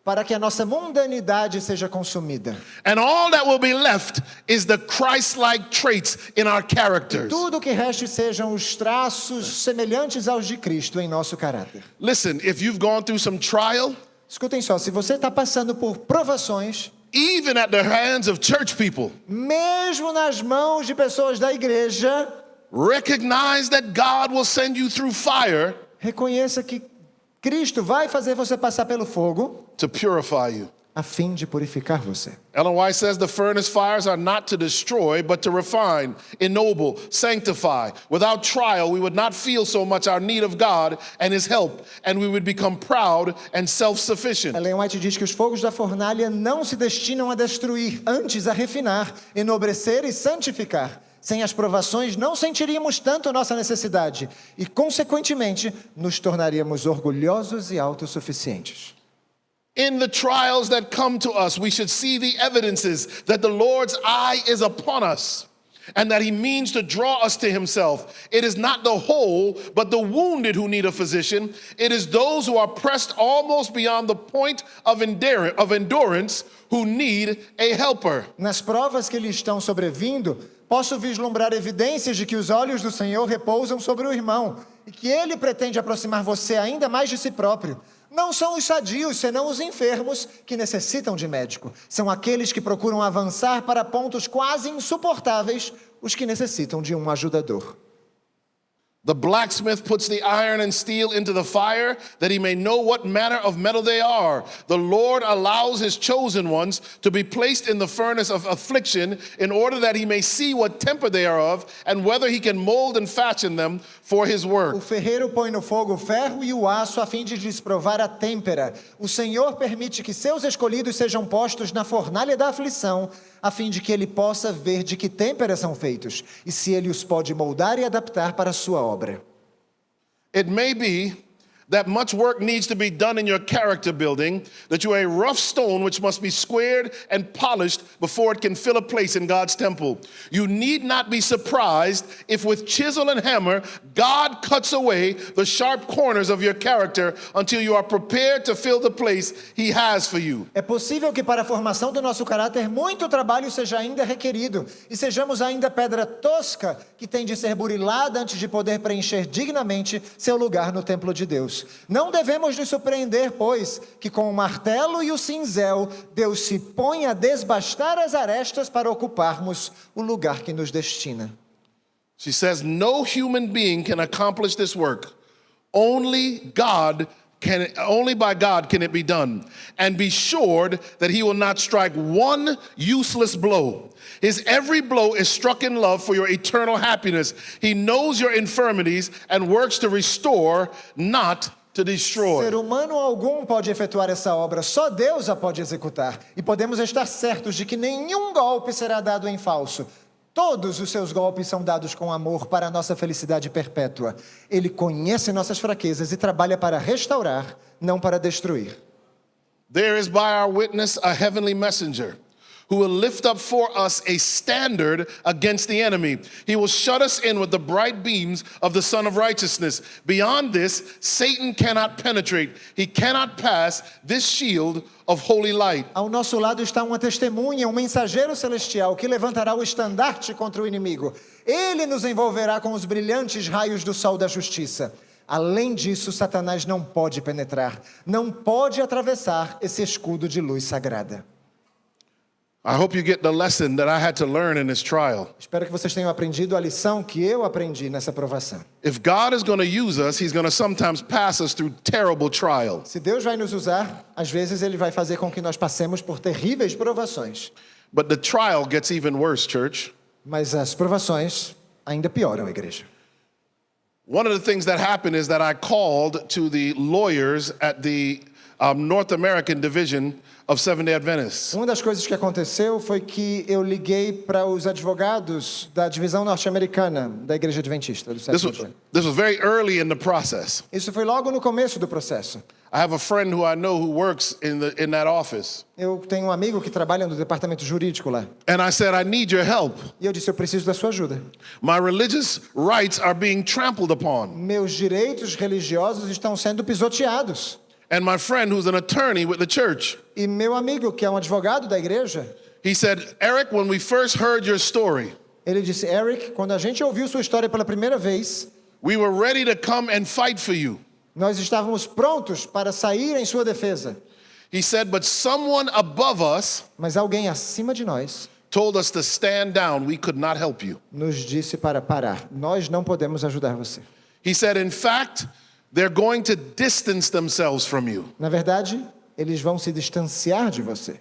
para que a nossa mundanidade seja consumida. and all that will be left is the Christ-like traits in our characters. Tudo o que reste sejam os traços semelhantes aos de Cristo em nosso caráter. Listen, if you've gone through some trial, Escutem só, se você está passando por provações, even at the hands of church people, mesmo nas mãos de pessoas da igreja, recognize that God will send you through fire reconheça que Cristo vai fazer você passar pelo fogo to purify you. a fim de purificar você. Ellen White says the furnace fires are not to destroy, but to refine, ennoble, sanctify. Without trial, we would not feel so much our need of God and his help, and we would become proud and self-sufficient. Ellen White diz que os fogos da fornalha não se destinam a destruir, antes a refinar, enobrecer e santificar. Sem as provações, não sentiríamos tanto nossa necessidade e, consequentemente, nos tornaríamos orgulhosos e autossuficientes. In the trials that come to us, we should see the evidences that the Lord's eye is upon us and that he means to draw us to himself. It is not the whole, but the wounded who need a physician. It is those who are pressed almost beyond the point of endurance who need a helper. Nas provas que lhe estão sobrevindo, posso vislumbrar evidências de que os olhos do Senhor repousam sobre o irmão e que ele pretende aproximar você ainda mais de si próprio. Não são os sadios, senão os enfermos que necessitam de médico. São aqueles que procuram avançar para pontos quase insuportáveis, os que necessitam de um ajudador. The blacksmith puts the iron and steel into the fire that he may know what manner of metal they are. The Lord allows his chosen ones to be placed in the furnace of affliction in order that he may see what temper they are of and whether he can mold and fashion them for his work. O ferreiro põe no fogo o ferro e o aço a fim de lhes provar a têmpera. O Senhor permite que seus escolhidos sejam postos na fornalha da aflição, a fim de que ele possa ver de que têmpera são feitos e se ele os pode moldar e adaptar para a sua obra. It may be that much work needs to be done in your character building, that you are a rough stone which must be squared and polished before it can fill a place in God's temple. You need not be surprised if with chisel and hammer, God cuts away the sharp corners of your character until you are prepared to fill the place he has for you. É possível que para a formação do nosso caráter muito trabalho seja ainda requerido e sejamos ainda pedra tosca que tem de ser burilada antes de poder preencher dignamente seu lugar no templo de Deus. Não devemos nos surpreender, pois, que com o martelo e o cinzel, Deus se põe a desbastar as arestas para ocuparmos o lugar que nos destina. She says, no human being can accomplish this work. Only God only by God can it be done. And be assured that he will not strike one useless blow. His every blow is struck in love for your eternal happiness. He knows your infirmities and works to restore, not to destroy. Ser humano algum pode efetuar essa obra, só Deus a pode executar. E podemos estar certos de que nenhum golpe será dado em falso. Todos os seus golpes são dados com amor para a nossa felicidade perpétua. Ele conhece nossas fraquezas e trabalha para restaurar, não para destruir. There is by our witness a heavenly messenger who will lift up for us a standard against the enemy. He will shut us in with the bright beams of the Son of Righteousness. Beyond this, Satan cannot penetrate. He cannot pass this shield of holy light. Ao nosso lado está uma testemunha, um mensageiro celestial que levantará o estandarte contra o inimigo. Ele nos envolverá com os brilhantes raios do sol da justiça. Além disso, Satanás não pode penetrar, não pode atravessar esse escudo de luz sagrada. I hope you get the lesson that I had to learn in this trial. Espero que vocês tenham aprendido a lição que eu aprendi nessa provação. If God is going to use us, he's going to sometimes pass us through terrible trials. Se Deus vai nos usar, às vezes Ele vai fazer com que nós passemos por terríveis provações. But the trial gets even worse, church. Mas as provações ainda pioram, igreja. One of the things that happened is that I called to the lawyers at the North American division of Seventh-day Adventists. Uma das coisas que aconteceu foi que eu liguei para os advogados da divisão norte-americana da Igreja Adventista do Sétimo Dia. This was very early in the process. Isso foi logo no começo do processo. I have a friend who I know who works in that office. Eu tenho um amigo que trabalha no departamento jurídico lá. And I said, I need your help. E eu disse, eu preciso da sua ajuda. My religious rights are being trampled upon. Meus direitos religiosos estão sendo pisoteados. And my friend who's an attorney with the church, E meu amigo, que é um advogado da igreja, he said, Eric, when we first heard your story, ele disse, Eric, quando a gente ouviu sua história pela primeira vez, we were ready to come and fight for you. nós estávamos prontos para sair em sua defesa. He said, but someone above us Mas alguém acima de nós told us to stand down. We could not help you. nos disse para parar. Nós não podemos ajudar você. He said, in fact, they're going to distance themselves from you. Na verdade, eles vão se distanciar de você.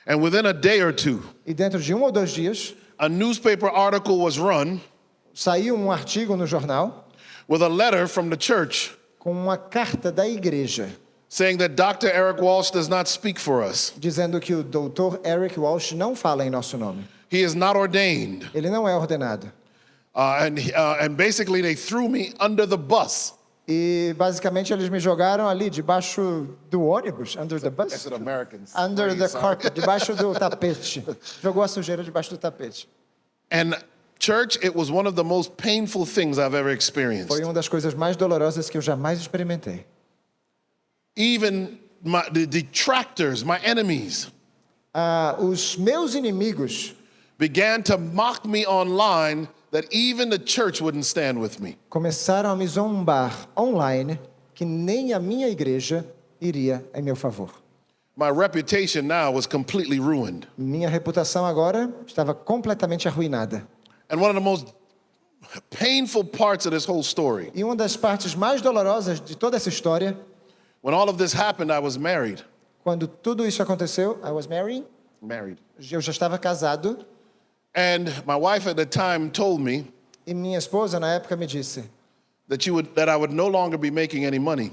And within a day or two, E dentro de 1 ou 2 dias, a newspaper article was run saiu um artigo no jornal with a letter from the church com uma carta da igreja saying that Dr. Eric Walsh does not speak for us. dizendo que o Dr. Eric Walsh não fala em nosso nome. He is not ordained. Ele não é ordenado. And basically they threw me under the bus. E basicamente eles me jogaram ali debaixo do ônibus, under the bus, That's an American under the phrase, huh? carpet, debaixo do tapete. Jogou a sujeira debaixo do tapete. And church, it was one of the most painful things I've ever experienced. Foi uma das coisas mais dolorosas que eu jamais experimentei. Even the detractors, my enemies, Os meus inimigos began to mock me online that even the church wouldn't stand with me. começaram a me zombar online que nem a minha igreja iria em meu favor. My reputation now was completely ruined. Minha reputação agora estava completamente arruinada. And one of the most painful parts of this whole story, E uma das partes mais dolorosas de toda essa história, when all of this happened, I was married. quando tudo isso aconteceu, I was married, Married. eu já estava casado, And my wife at the time told me e minha esposa na época me disse that I would no longer be making any money.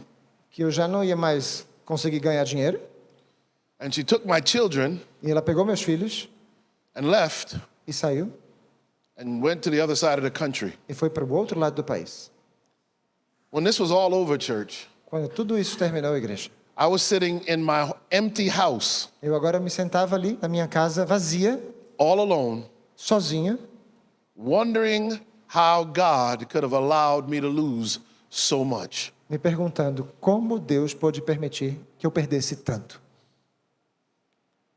que eu já não ia mais conseguir ganhar dinheiro, And she took my children e ela pegou meus filhos and left e saiu and went to the other side of the country. e foi para o outro lado do país. When this was all over, church, Quando tudo isso terminou, igreja, I was sitting in my empty house, eu agora me sentava ali na minha casa vazia, all alone, sozinho, wondering how God could have allowed me to lose so much. me perguntando como Deus pôde permitir que eu perdesse tanto.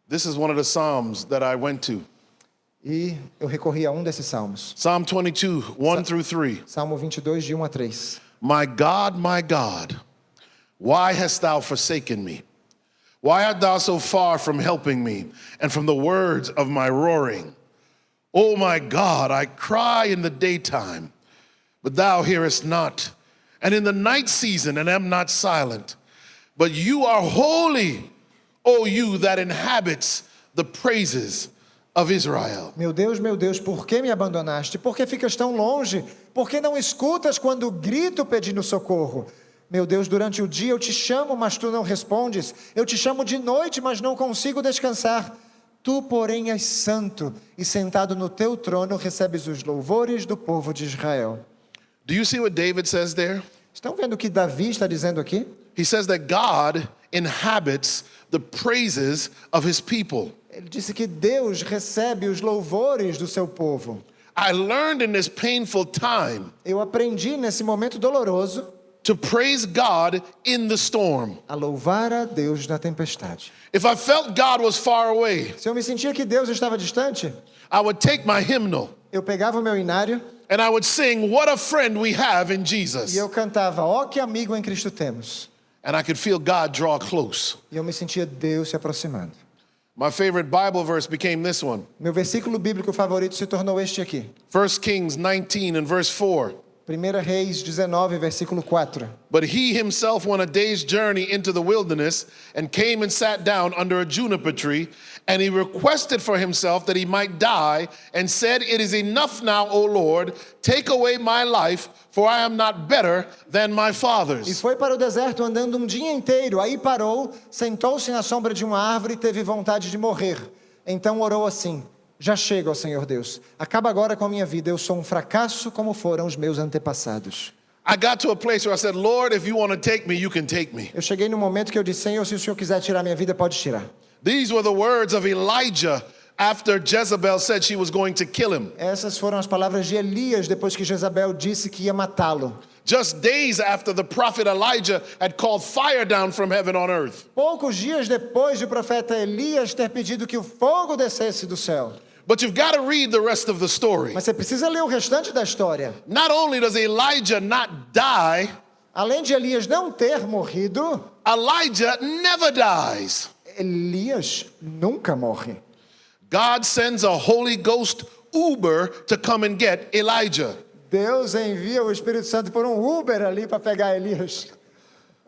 This is one of the Psalms that I went to. E eu recorri a um desses salmos. Psalm 22, 1 through 3. Salmo 22, de 1 a 3. My God, why hast thou forsaken me? Why art thou so far from helping me and from the words of my roaring? O my God, I cry in the daytime, but thou hearest not, and in the night season, and am not silent. But you are holy, O you that inhabits the praises of Israel. Meu Deus, por que me abandonaste? Por que ficas tão longe? Por que não escutas quando grito pedindo socorro? Meu Deus, durante o dia eu te chamo, mas tu não respondes. Eu te chamo de noite, mas não consigo descansar. Tu, porém, és santo, e sentado no teu trono recebes os louvores do povo de Israel. Do you see what David says there? Estão vendo o que Davi está dizendo aqui? He says that God inhabits the praises of his people. Ele disse que Deus recebe os louvores do seu povo. I learned in this painful time Eu aprendi nesse momento doloroso to praise God in the storm. a louvar a Deus na tempestade. If I felt God was far away, Se eu me sentia que Deus estava distante, I would take my hymnal eu pegava o meu inário and I would sing, "What a friend we have in Jesus." e eu cantava, ó que amigo em Cristo temos. And I could feel God draw close. E eu me sentia Deus se aproximando. My favorite Bible verse became this one. Meu versículo bíblico favorito se tornou este aqui. 1 Kings 19 and verse 4. 1 Reis 19, versículo 4. But he himself went a day's journey into the wilderness and came and sat down under a juniper tree, and he requested for himself that he might die, and said, "It is enough now, O Lord, take away my life, for I am not better than my E fathers." foi para o deserto andando um dia inteiro. Aí parou, sentou-se na sombra de uma árvore e teve vontade de morrer. Então orou assim: já chega, ó Senhor Deus. Acaba agora com a minha vida. Eu sou um fracasso como foram os meus antepassados. I got to a place where I said, "Lord, if you want to take me, you can take me." Eu cheguei no momento que eu disse: Senhor, se o Senhor quiser tirar minha vida, pode tirar. These were the words of Elijah after Jezebel said she was going to kill him. Essas foram as palavras de Elias depois que Jezabel disse que ia matá-lo. Just days after the prophet Elijah had called fire down from heaven on earth. Poucos dias depois de o profeta Elias ter pedido que o fogo descesse do céu. But you've got to read the rest of the story. Mas você precisa ler o restante da história. Not only does Elijah not die, Além de Elias não ter morrido, Elijah never dies. Elias nunca morre. God sends a Holy Ghost Uber to come and get Elijah. Deus envia o Espírito Santo por um Uber ali para pegar Elias.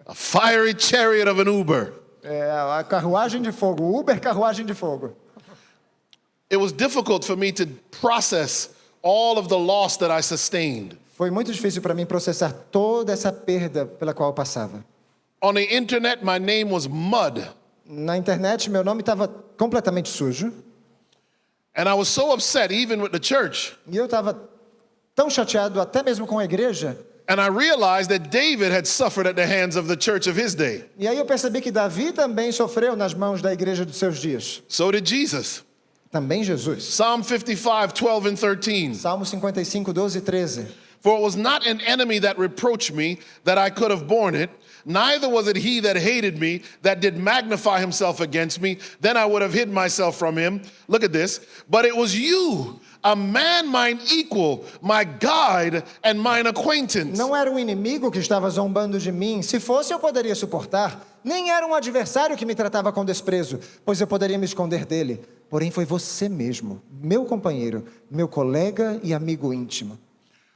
A fiery chariot of an Uber. É, a carruagem de fogo, Uber carruagem de fogo. It was difficult for me to process all of the loss that I sustained. Foi muito difícil para mim processar toda essa perda pela qual eu passava. On the internet, my name was Mud. Na internet, meu nome estava completamente sujo. And I was so upset, even with the church. E eu estava tão chateado, até mesmo com a igreja. And I realized that David had suffered at the hands of the church of his day. E aí eu percebi que Davi também sofreu nas mãos da igreja dos seus dias. So did Jesus. Também Jesus. Psalm 55, 12 and 13. Salmo 55, 12 e 13. For it was not an enemy that reproached me, that I could have borne it. Neither was it he that hated me, that did magnify himself against me. Then I would have hid myself from him. Look at this. But it was you, a man mine equal, my guide and mine acquaintance. Não era um inimigo que estava zombando de mim. Se fosse, eu poderia suportar. Nem era um adversário que me tratava com desprezo, pois eu poderia me esconder dele. Porém, foi você mesmo, meu companheiro, meu colega e amigo íntimo.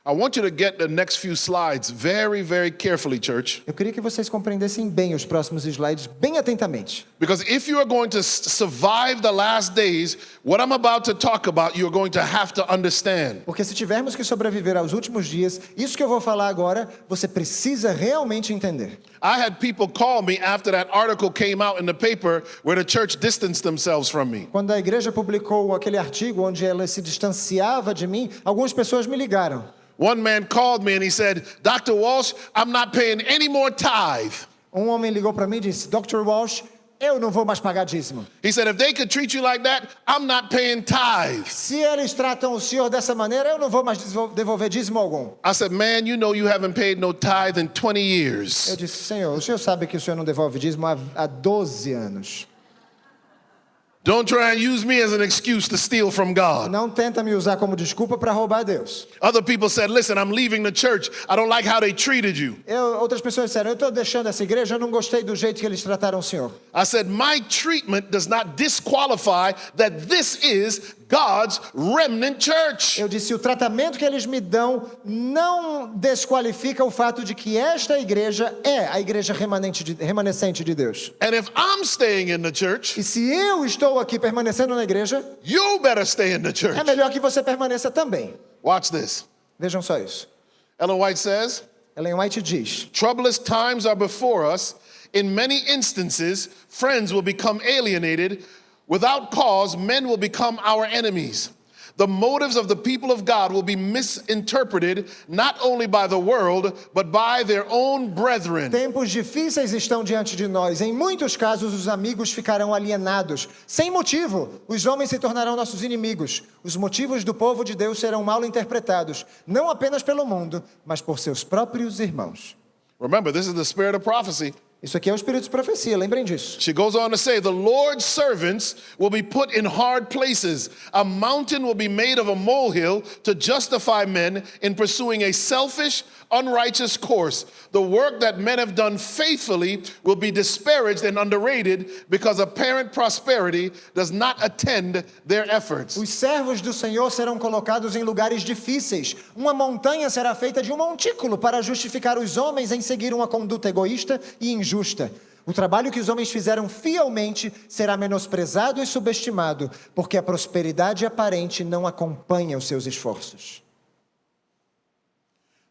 I want you to get the next few slides very, very carefully, church. Eu queria que vocês compreendessem bem os próximos slides, bem atentamente. Because if you are going to survive the last days, what I'm about to talk about, you're going to have to understand. Porque se tivermos que sobreviver aos últimos dias, isso que eu vou falar agora, você precisa realmente entender. I had people call me after that article came out in the paper where the church distanced themselves from me. Quando a igreja publicou aquele artigo onde ela se distanciava de mim, algumas pessoas me ligaram. One man called me and he said, "Dr. Walsh, I'm not paying any more tithe." Um homem ligou para mim e disse: Dr. Walsh, eu não vou mais pagar dízimo. He said, "If they could treat you like that, I'm not paying tithe." Se eles tratam o senhor dessa maneira, eu não vou mais devolver dízimo algum. I said, "Man, you know you haven't paid no tithe in 20 years." Eu disse: Senhor, o senhor sabe que o senhor não devolve dízimo há 12 anos. Don't try and use me as an excuse to steal from God. Não tenta me usar como desculpa para roubar Deus. Other people said, "Listen, I'm leaving the church. I don't like how they treated you." Outras pessoas disseram: eu estou deixando essa igreja, eu não gostei do jeito que eles trataram o senhor. I said, "My treatment does not disqualify that this is God's remnant church. Eu disse, o tratamento que eles me dão não desqualifica o fato de que esta igreja é a igreja remanescente de Deus. And if I'm staying in the church, E se eu estou aqui permanecendo na igreja, you better stay in the church. é melhor que você permaneça também. Watch this. Vejam só isso. Ellen White says, Ellen White diz, troublous times are before us. In many instances, friends will become alienated. Without cause, men will become our enemies. The motives of the people of God will be misinterpreted not only by the world, but by their own brethren. tempos difíceis estão diante de nós. Em muitos casos, os amigos ficarão alienados. Sem motivo, os homens se tornarão nossos inimigos. Os motivos do povo de Deus serão mal interpretados, não apenas pelo mundo, mas por seus próprios irmãos. Remember, this is the spirit of prophecy. Isso aqui é o espírito de profecia, lembrem disso. She goes on to say, the Lord's servants will be put in hard places. A mountain will be made of a molehill to justify men in pursuing a selfish, unrighteous course. The work that men have done faithfully will be disparaged and underrated because apparent prosperity does not attend their efforts. Os servos do Senhor serão colocados em lugares difíceis. Uma montanha será feita de um montículo para justificar os homens em seguir uma conduta egoísta e injusta. O trabalho que os homens fizeram fielmente será menosprezado e subestimado, porque a prosperidade aparente não acompanha os seus esforços.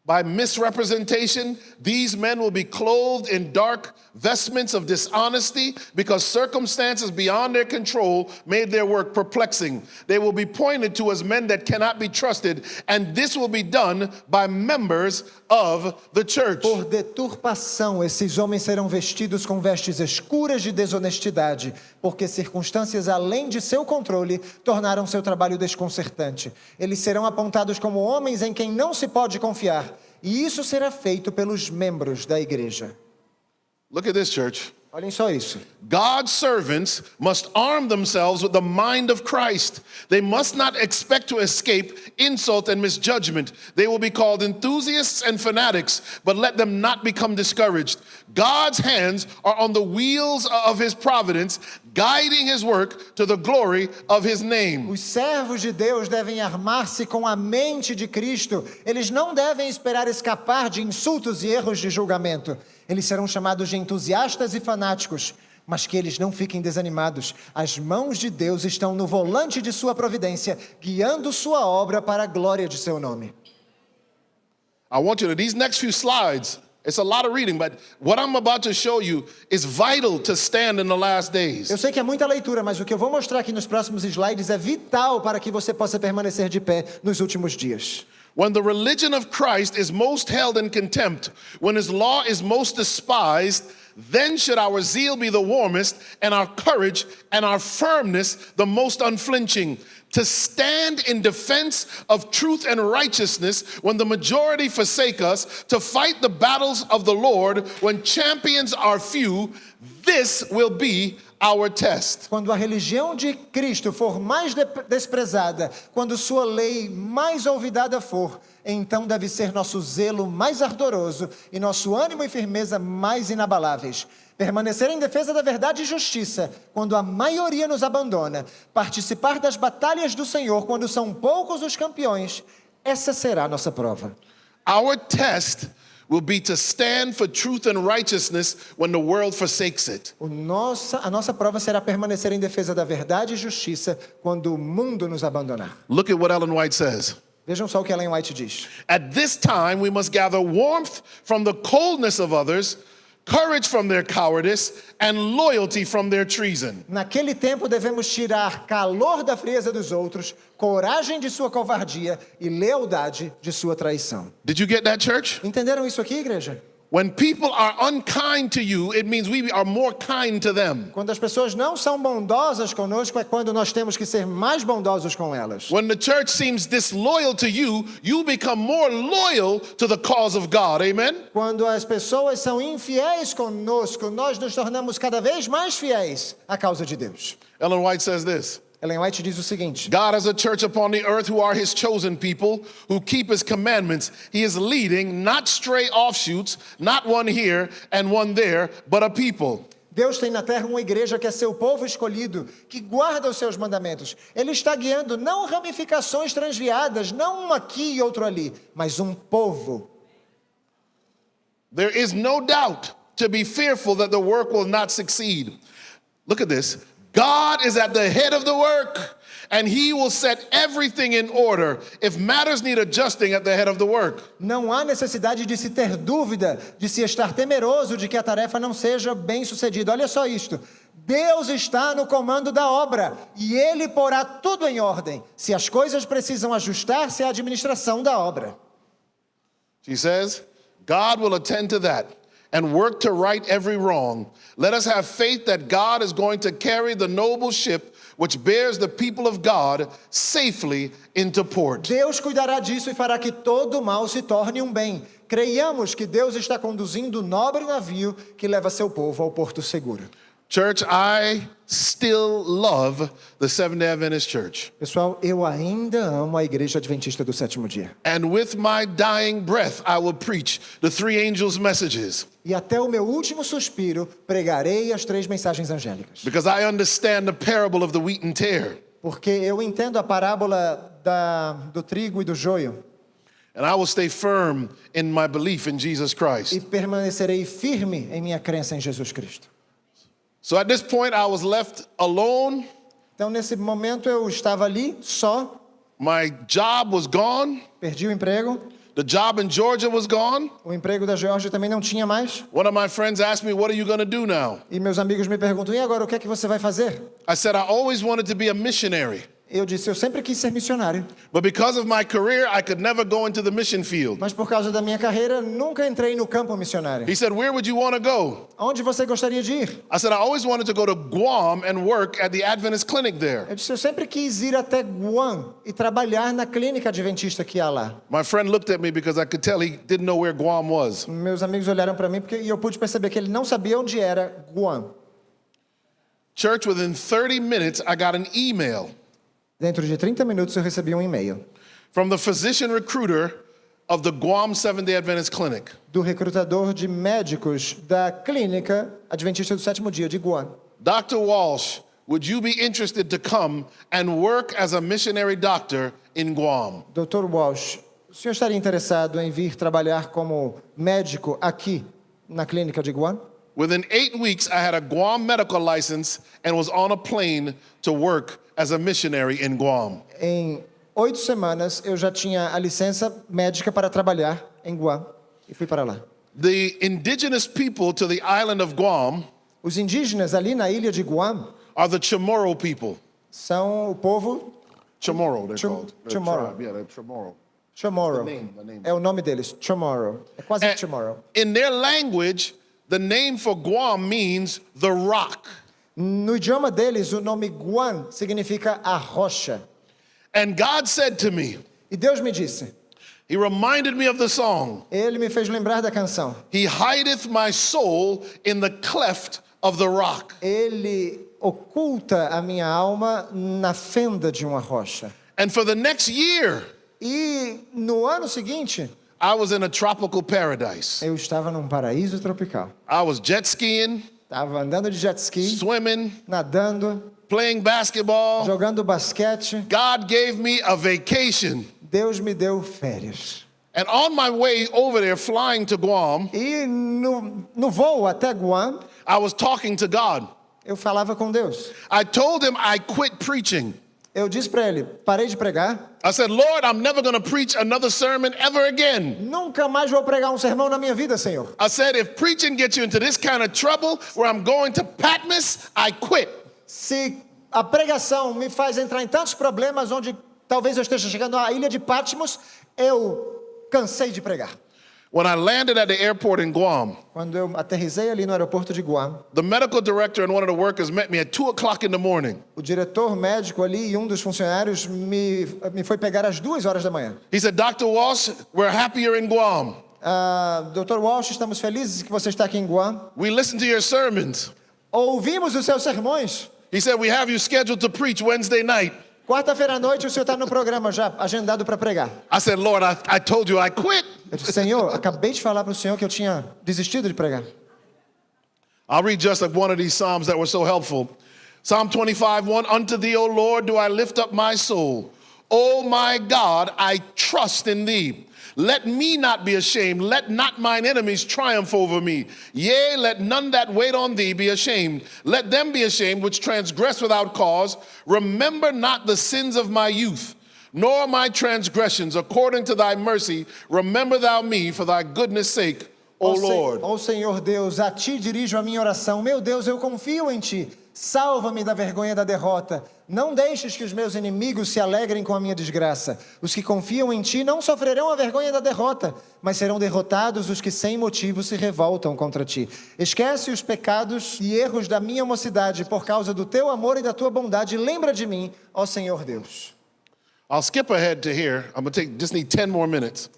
By misrepresentation, these men will be clothed in dark vestments of dishonesty because circumstances beyond their control made their work perplexing. They will be pointed to as men that cannot be trusted, and this will be done by members of the church. Por deturpação, esses homens serão vestidos com vestes escuras de desonestidade, porque circunstâncias além de seu controle tornaram seu trabalho desconcertante. Eles serão apontados como homens em quem não se pode confiar, e isso será feito pelos membros da igreja. Look at this, church. Olhem só isso. God's servants must arm themselves with the mind of Christ. They must not expect to escape insult and misjudgment. They will be called enthusiasts and fanatics, but let them not become discouraged. God's hands are on the wheels of his providence, guiding his work to the glory of his name. Os servos de Deus devem armar-se com a mente de Cristo. Eles não devem esperar escapar de insultos e erros de julgamento. Eles serão chamados de entusiastas e fanáticos, mas que eles não fiquem desanimados. As mãos de Deus estão no volante de sua providência, guiando sua obra para a glória de seu nome. I want you to, these next few slides, it's a lot of reading, but what I'm about to show you is vital to stand in the last days. Eu sei que é muita leitura, mas o que eu vou mostrar aqui nos próximos slides é vital para que você possa permanecer de pé nos últimos dias. When the religion of Christ is most held in contempt, when his law is most despised, then should our zeal be the warmest, and our courage and our firmness the most unflinching, to stand in defense of truth and righteousness when the majority forsake us, to fight the battles of the Lord when champions are few. This will be our test. Quando a religião de Cristo for mais desprezada, quando sua lei mais olvidada for, então deve ser nosso zelo mais ardoroso e nosso ânimo e firmeza mais inabaláveis. Permanecer em defesa da verdade e justiça, quando a maioria nos abandona. Participar das batalhas do Senhor, quando são poucos os campeões. Essa será a nossa prova. Our test will be to stand for truth and righteousness when the world forsakes it. A nossa prova será permanecer em defesa da verdade e justiça, quando o mundo nos abandonar. Look at what Ellen White says. Vejam só o que Ellen White diz. At this time, we must gather warmth from the coldness of others, courage from their cowardice, and loyalty from their treason. Naquele tempo devemos tirar calor da frieza dos outros, coragem de sua covardia e lealdade de sua traição. Did you get that, church? Entenderam isso aqui, igreja? When people are unkind to you, it means we are more kind to them. Quando as pessoas não são bondosas conosco, é quando nós temos que ser mais bondosos com elas. When the church seems disloyal to you, you become more loyal to the cause of God. Amen? Quando as pessoas são infiéis conosco, nós nos tornamos cada vez mais fiéis à causa de Deus. Ellen White says this. Ellen White diz o seguinte: God has a church upon the earth who are his chosen people, who keep his commandments. He is leading, not stray offshoots, not one here and one there, but a people. Deus tem na terra uma igreja que é seu povo escolhido, que guarda os seus mandamentos. Ele está guiando não ramificações transviadas, não um aqui e outro ali, mas um povo. There is no doubt to be fearful that the work will not succeed. Look at this. God is at the head of the work, and he will set everything in order if matters need adjusting at the head of the work. Não há necessidade de se ter dúvida, de se estar temeroso de que a tarefa não seja bem sucedida. Olha só isto. Deus está no comando da obra e Ele porá tudo em ordem. Se as coisas precisam ajustar-se à administração da obra. She says, God will attend to that and work to right every wrong. Let us have faith that God is going to carry the noble ship which bears the people of God safely into port. Deus cuidará disso e fará que todo mal se torne um bem. Creiamos que Deus está conduzindo o nobre navio que leva seu povo ao porto seguro. Church, I still love the Seventh-day Adventist Church. Pessoal, eu ainda amo a Igreja Adventista do Sétimo Dia. And with my dying breath, I will preach the three angels' messages E até o meu último suspiro, pregarei as 3 mensagens angélicas. because I understand the parable of the wheat and tare. Porque eu entendo a parábola do trigo e do joio. And I will stay firm in my belief in Jesus E Christ. permanecerei firme em minha crença em Jesus Cristo. So at this point, I was left alone. Então, nesse momento, eu estava ali, só. My job was gone. Perdi o emprego. The job in Georgia was gone. O emprego da Geórgia também não tinha mais. One of my friends asked me, "What are you going to do now?" E meus amigos me perguntam, e agora, o que é que você vai fazer? I said, "I always wanted to be a missionary. Eu disse, eu sempre quis ser missionário. But because of my career, I could never go into the mission field." Mas por causa da minha carreira, nunca entrei no campo missionário. He said, "Where would you want to go?" Aonde você gostaria de ir? I said, "I always wanted to go to Guam and work at the Adventist clinic there." Eu disse, eu sempre quis ir até Guam e trabalhar na clínica adventista que há lá. My friend looked at me because I could tell he didn't know where Guam was. Meus amigos olharam para mim e eu pude perceber que ele não sabia onde era Guam. Church, within 30 minutes, I got an email Dentro de 30 minutos eu recebi um e-mail from the physician recruiter of the Guam Seventh-day Adventist Clinic. do recrutador de médicos da clínica adventista do Sétimo Dia de Guam. Dr. Walsh, would you be interested to come and work as a missionary doctor in Guam? Dr. Walsh, o senhor estaria interessado em vir trabalhar como médico aqui na clínica de Guam? Within 8 weeks, I had a Guam medical license and was on a plane to work as a missionary in Guam. Em 8 semanas eu já tinha a licença médica para trabalhar em Guam e fui para lá. The indigenous people to the island of Guam Os indígenas ali na ilha de Guam are the Chamorro people. são o povo Chamorro, they're called. They're Chamorro. tribe. Yeah, they're Chamorro. Chamorro. The name. É o nome deles, Chamorro. É quase And Chamorro. in their language, the name for Guam means the rock. No idioma deles, o nome Guam significa a rocha. And God said to me, E Deus me disse, He reminded me of the song, Ele me fez lembrar da canção. He hideth my soul in the cleft of the rock. Ele oculta a minha alma na fenda de uma rocha. And for the next year, E no ano seguinte, I was in a tropical paradise. eu estava num paraíso tropical. I was jet skiing, Estava andando de jet ski, swimming, nadando, playing basketball. jogando basquete. God gave me a vacation. Deus me deu férias. And on my way over there, flying to Guam, E no voo até Guam, I was talking to God. eu falava com Deus. I told him I quit preaching. Eu disse para ele, parei de pregar. I said, Lord, I'm never going to preach another sermon ever again. Nunca mais vou pregar um sermão na minha vida, Senhor. I said, if preaching gets you into this kind of trouble where I'm going to Patmos, I quit. Se a pregação me faz entrar em tantos problemas onde talvez eu esteja chegando à ilha de Patmos, eu cansei de pregar. When I landed at the airport in Guam, Quando eu aterrissei ali no aeroporto de Guam, the medical director and one of the workers met me at 2 o'clock in the morning. o diretor médico ali e um dos funcionários me foi pegar às 2 horas da manhã. He said, Dr. Walsh, we're happy you're in Guam. Dr. Walsh, estamos felizes que você está aqui em Guam. We listened to your sermons. Ouvimos os seus sermões. He said, we have you scheduled to preach Wednesday night. Quarta-feira à noite o senhor está no programa já, agendado para pregar. I said, Lord, I told you I quit. Eu disse, Senhor, acabei de falar para o senhor que eu tinha desistido de pregar. I'll read just like one of these Psalms that were so helpful. Psalm 25:1, unto thee, O Lord, do I lift up my soul. O my God, I trust in thee. Let me not be ashamed. Let not mine enemies triumph over me. Yea, let none that wait on thee be ashamed. Let them be ashamed which transgress without cause. Remember not the sins of my youth, nor my transgressions. According to thy mercy, remember thou me for thy goodness' sake, O Lord. Ó Senhor Deus, a ti dirijo a minha oração. Meu Deus, eu confio em ti. Salva-me da vergonha da derrota. Não deixes que os meus inimigos se alegrem com a minha desgraça. Os que confiam em ti não sofrerão a vergonha da derrota, mas serão derrotados os que sem motivo se revoltam contra ti. Esquece os pecados e erros da minha mocidade por causa do teu amor e da tua bondade. Lembra de mim, ó Senhor Deus. I'll skip ahead to here. I'm going to just need 10 more minutes.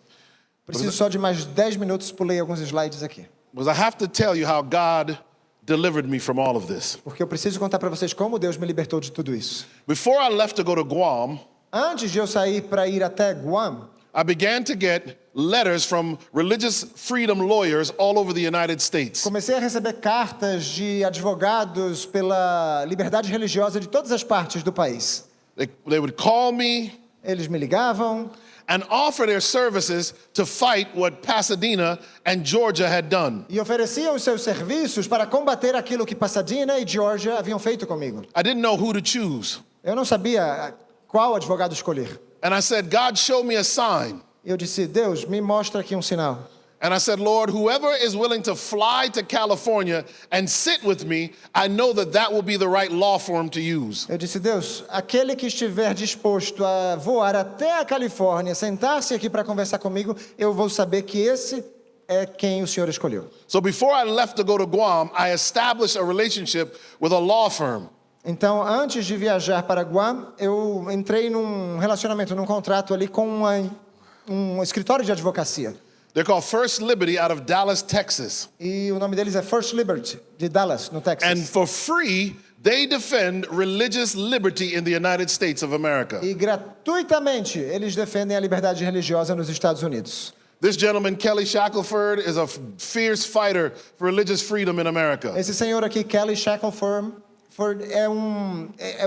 Preciso só de mais 10 minutos, pulei alguns slides aqui. Because I have to tell you how God delivered me from all of this. Porque eu preciso contar para vocês como Deus me libertou de tudo isso. Before I left to go to Guam, Antes de eu sair para ir até Guam, I began to get letters from religious freedom lawyers all over the United States. comecei a receber cartas de advogados pela liberdade religiosa de todas as partes do país. They would call me Eles me ligavam and offer their services to fight what Pasadena and Georgia had done. e ofereciam os seus serviços para combater aquilo que Pasadena e Georgia haviam feito comigo. I didn't know who to choose. Eu não sabia qual advogado escolher. And I said, God, show me a sign. Eu disse, Deus, me mostra aqui um sinal. And I said, Lord, whoever is willing to fly to California and sit with me, I know that that will be the right law firm to use. Eu disse, Deus, aquele que estiver disposto a voar até a Califórnia, sentar-se aqui para conversar comigo, eu vou saber que esse é quem o Senhor escolheu. So before I left to go to Guam, I established a relationship with a law firm. Então, antes de viajar para Guam, eu entrei num relacionamento, num contrato ali com um escritório de advocacia. They're called First Liberty out of Dallas, Texas. E o nome deles é First Liberty, de Dallas, no Texas. And for free, they defend religious liberty in the United States of America. E gratuitamente, eles defendem a liberdade religiosa nos Estados Unidos. This gentleman, Kelly Shackelford, is a fierce fighter for religious freedom in America. Esse senhor aqui, Kelly Shackelford, é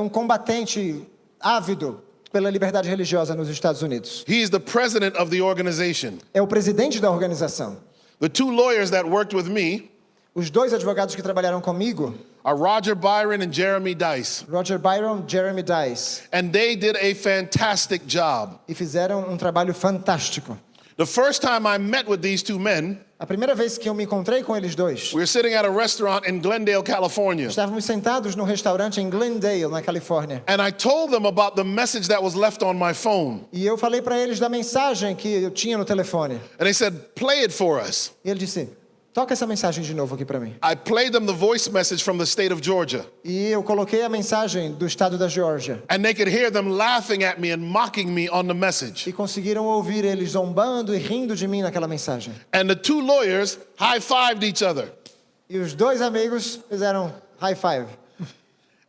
um combatente ávido pela liberdade religiosa nos Estados Unidos. He is the president of the organization. É o presidente da organização. The two lawyers that worked with me Os dois advogados que trabalharam comigo, are Roger Byron and Jeremy Dice. Roger Byron, Jeremy Dice, And they did a fantastic job. e fizeram um trabalho fantástico. The first time I met with these two men, A primeira vez que eu me encontrei com eles dois, we were sitting at a restaurant in Glendale, California. estávamos sentados num restaurante em Glendale, na Califórnia. And I told them about the message that was left on my phone. E eu falei para eles da mensagem que eu tinha no telefone. And they said, play it for us. E ele disse, toca essa mensagem de novo aqui para mim. I played them the voice message from the state of Georgia. E eu coloquei a mensagem do estado da Geórgia. And they could hear them laughing at me and mocking me on the message. E conseguiram ouvir eles zombando e rindo de mim naquela mensagem. And the two lawyers high-fived each other. E os dois amigos fizeram high five.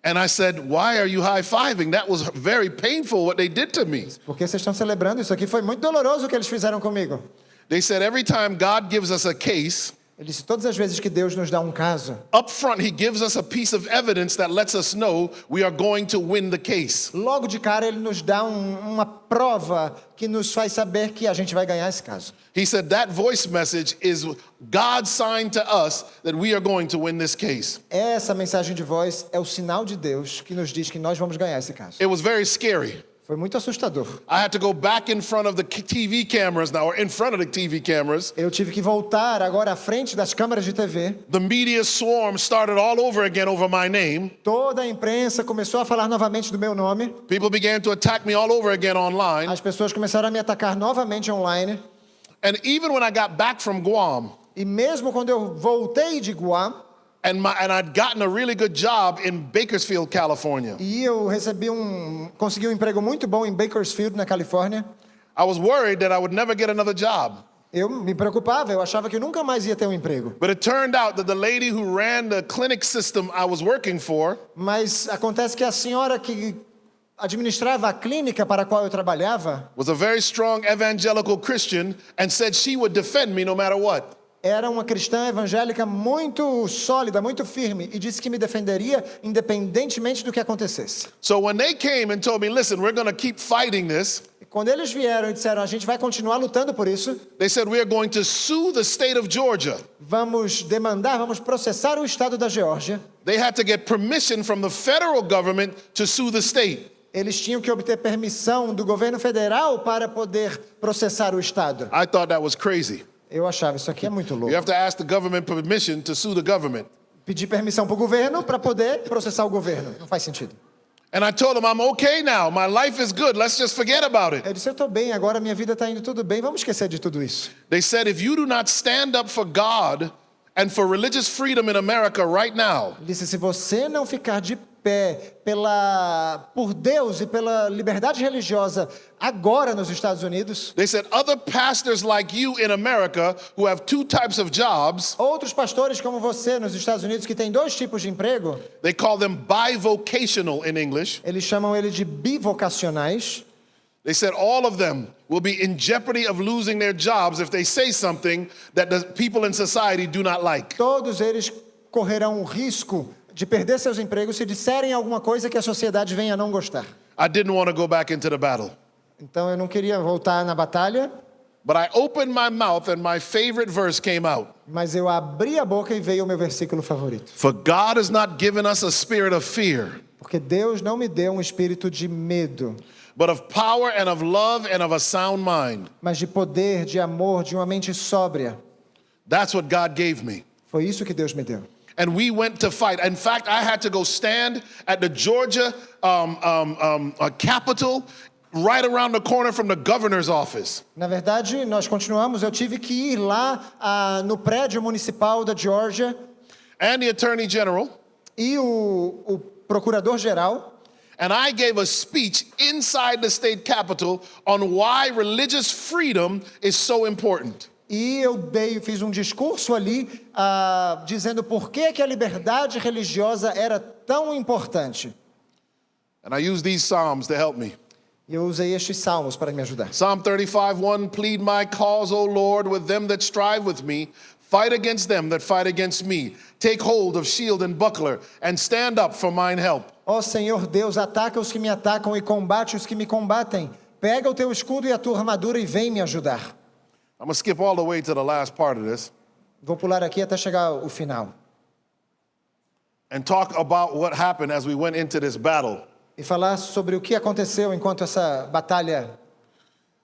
And I said, why are you high-fiving? That was very painful what they did to me. Porque vocês estão celebrando? Isso aqui foi muito doloroso o que eles fizeram comigo. They said, every time God gives us a case, Ele disse, todas as vezes que Deus nos dá um caso, up front, he gives us a piece of evidence that lets us know we are going to win the case. logo de cara ele nos dá uma prova que nos faz saber que a gente vai ganhar esse caso. He said that voice message is God's sign to us that we are going to win this case. Essa mensagem de voz é o sinal de Deus que nos diz que nós vamos ganhar esse caso. It was very scary. Foi muito assustador. I had to go back in front of the TV cameras now, or in front of the TV cameras. Eu tive que voltar agora à frente das câmeras de TV. The media swarm started all over again over my name. Toda a imprensa começou a falar novamente do meu nome. People began to attack me all over again online. As pessoas começaram a me atacar novamente online. And even when I got back from Guam, E mesmo quando eu voltei de Guam, and I'd gotten a really good job in Bakersfield, California, e eu consegui um emprego muito bom em Bakersfield, na Califórnia, I was worried that I would never get another job. eu me preocupava, eu achava que eu nunca mais ia ter um emprego. But it turned out that the lady who ran the clinic system I was working for Mas acontece que a senhora que administrava a clínica para a qual eu trabalhava was a very strong evangelical Christian and said she would defend me no matter what. era uma cristã evangélica muito sólida, muito firme, e disse que me defenderia independentemente do que acontecesse. So when they came and told me, listen, we're going to keep fighting this, E quando eles vieram e disseram, a gente vai continuar lutando por isso, they said, we are going to sue the state of Georgia. vamos demandar, vamos processar o estado da Geórgia. They had to get permission from the federal government to sue the state. Eles tinham que obter permissão do governo federal para poder processar o estado. I thought that was crazy. Eu achava, isso aqui é muito You louco. have to ask the government permission to sue the government. Pedir permissão para o governo para poder processar o governo. Não faz sentido. And I told them, I'm okay now. My life is good. Let's just forget about it. Eu disse, eu estou bem, agora minha vida está indo tudo bem, vamos esquecer de tudo isso. They said, if you do not stand up for God and for religious freedom in America right now, Ele disse, se você não ficar de pé por Deus e pela liberdade religiosa agora nos Estados Unidos, they said, other pastors like you in America who have two types of jobs, outros pastores como você nos Estados Unidos que têm dois tipos de emprego, they call them bivocational in English. eles chamam ele de bivocacionais. They said all of them will be in jeopardy of losing their jobs if they say something that the people in society do not like. Todos eles correrão o risco de perder seus empregos se disserem alguma coisa que a sociedade venha a não gostar. I didn't want to go back into the battle. Então eu não queria voltar na batalha, But I opened my mouth and my favorite verse came out. mas eu abri a boca e veio o meu versículo favorito. For God has not given us a spirit of fear, Porque Deus não me deu um espírito de medo, but of power and of love and of a sound mind. mas de poder, de amor, de uma mente sóbria. That's what God gave me. Foi isso que Deus me deu. And we went to fight. In fact, I had to go stand at the Georgia Capitol right around the corner from the governor's office. Na verdade, nós continuamos. Eu tive que ir lá no prédio municipal da Geórgia And the Attorney General. e o procurador-geral. And I gave a speech inside the state capitol on why religious freedom is so important. E eu fiz um discurso ali dizendo por que a liberdade religiosa era tão importante. And I used these Psalms to help me. E eu usei estes salmos para me ajudar. Psalm 35:1, plead my cause, O Lord, with them that strive with me. Fight against them that fight against me. Take hold of shield and buckler, and stand up for mine help. Ó Senhor Deus, ataca os que me atacam e combate os que me combatem. Pega o teu escudo e a tua armadura e vem me ajudar. I'm going to skip all the way to the last part of this Vou pular aqui até chegar ao final. and talk about what happened as we went into this battle. E falar sobre o que aconteceu enquanto essa batalha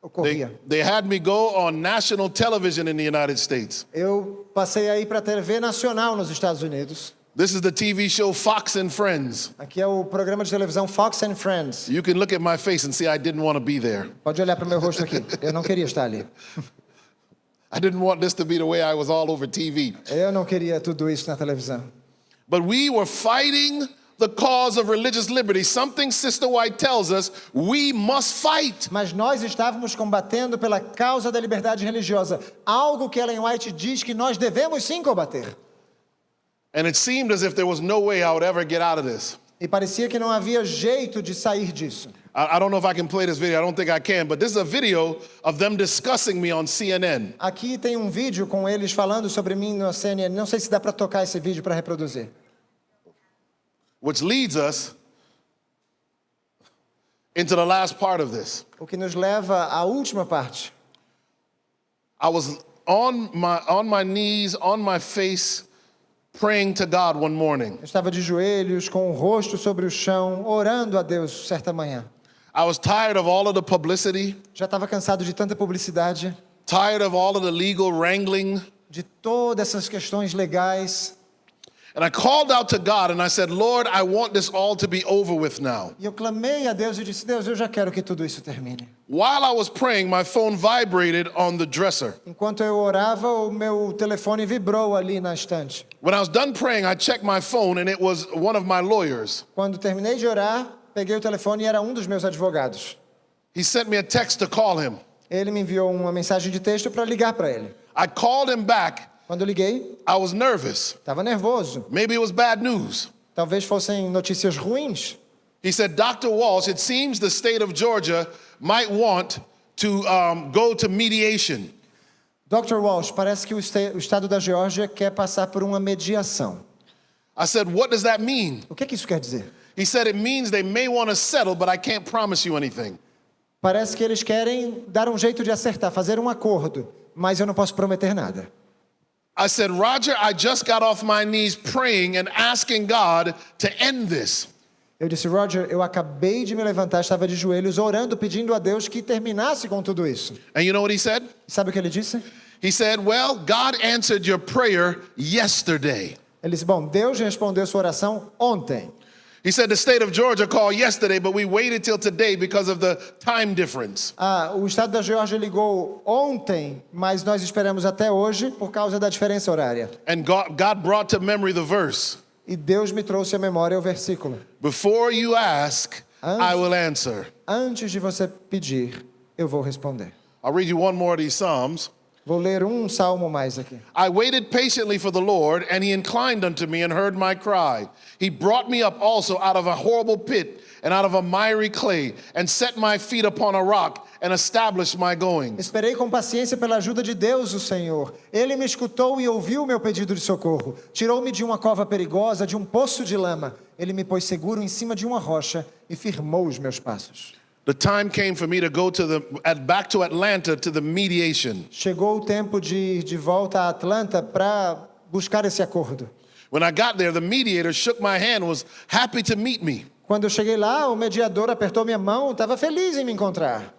ocorria. They had me go on national television in the United States. Eu passei aí para a TV nacional nos Estados Unidos. This is the TV show Fox and Friends. Aqui é o programa de televisão Fox and Friends. You can look at my face and see I didn't want to be there. Pode olhar para o meu rosto aqui. Eu não queria estar ali. I didn't want this to be the way I was all over TV. Eu não queria tudo isso na televisão. But we were fighting the cause of religious liberty, something Sister White tells us we must fight. Mas nós estávamos combatendo pela causa da liberdade religiosa. Algo que Ellen White diz que nós devemos sim combater. And it seemed as if there was no way I would ever get out of this. E parecia que não havia jeito de sair disso. I don't know if I can play this video. I don't think I can, but this is a video of them discussing me on CNN. Aqui tem um vídeo com eles falando sobre mim na CNN. Não sei se dá para tocar esse vídeo para reproduzir. Which leads us into the last part of this. O que nos leva à última parte. I was on my knees, on my face, praying to God one morning. Eu estava de joelhos, com o rosto sobre o chão, orando a Deus certa manhã. I was tired of all of the publicity, Já estava cansado de tanta publicidade, tired of all of the legal wrangling. de todas essas questões legais. And I called out to God and I said, Lord, I want this all to be over with now. E eu clamei a Deus e disse, Deus, eu já quero que tudo isso termine. While I was praying, my phone vibrated on the dresser. Enquanto eu orava, o meu telefone vibrou ali na estante. When I was done praying, I checked my phone and it was one of my lawyers. Quando terminei de orar, peguei o telefone e era um dos meus advogados. He sent me a text to call him. Ele me enviou uma mensagem de texto para ligar para ele. I called him back. Quando eu liguei, I was nervous. estava nervoso. Maybe it was bad news. Talvez fossem notícias ruins. He said, Dr. Walsh, it seems the state of Georgia might want to go to mediation. Dr. Walsh, parece que o estado da Geórgia quer passar por uma mediação. I said, what does that mean? O que isso quer dizer? He said, it means they may want to settle, but I can't promise you anything. Parece que eles querem dar um jeito de acertar, fazer um acordo, mas eu não posso prometer nada. I said, Roger, I just got off my knees praying and asking God to end this. Eu disse, Roger, eu acabei de me levantar, estava de joelhos, orando, pedindo a Deus que terminasse com tudo isso. And you know what he said? Sabe o que ele disse? He said, well, God answered your prayer yesterday. Ele disse, bom, Deus respondeu sua oração ontem. He said the state of Georgia called yesterday, but we waited till today because of the time difference. O estado da Geórgia ligou ontem, mas nós esperamos até hoje por causa da diferença horária. And God brought to memory the verse. E Deus me trouxe à memória o versículo. Before you ask, I will answer. Antes de você pedir, eu vou responder. I'll read you one more of these Psalms. Vou ler um salmo mais aqui. I waited patiently for the Lord, and he inclined unto me and heard my cry. He brought me up also out of a horrible pit and out of a miry clay, and set my feet upon a rock and established my goings. Esperei com paciência pela ajuda de Deus, o Senhor. Ele me escutou e ouviu o meu pedido de socorro. Tirou-me de uma cova perigosa, de um poço de lama. Ele me pôs seguro em cima de uma rocha e firmou os meus passos. The time came for me to go back to Atlanta to the mediation. Chegou o tempo de ir de volta a Atlanta para buscar esse acordo. When I got there, the mediator shook my hand and was happy to meet me. Quando eu cheguei lá, o mediador apertou minha mão, estava feliz em me encontrar.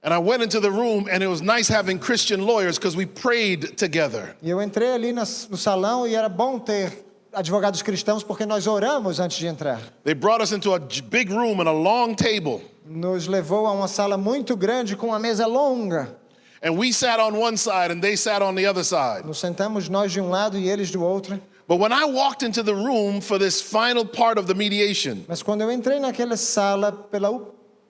And I went into the room, and it was nice having Christian lawyers because we prayed together. E eu entrei ali no salão e era bom ter advogados cristãos porque nós oramos antes de entrar. They brought us into a big room and a long table. Nos levou a uma sala muito grande com uma mesa longa. And we sat on one side and they sat on the other side. Nos sentamos nós de um lado e eles do outro. But when I walked into the room for this final part of the mediation, Mas quando eu entrei naquela sala pela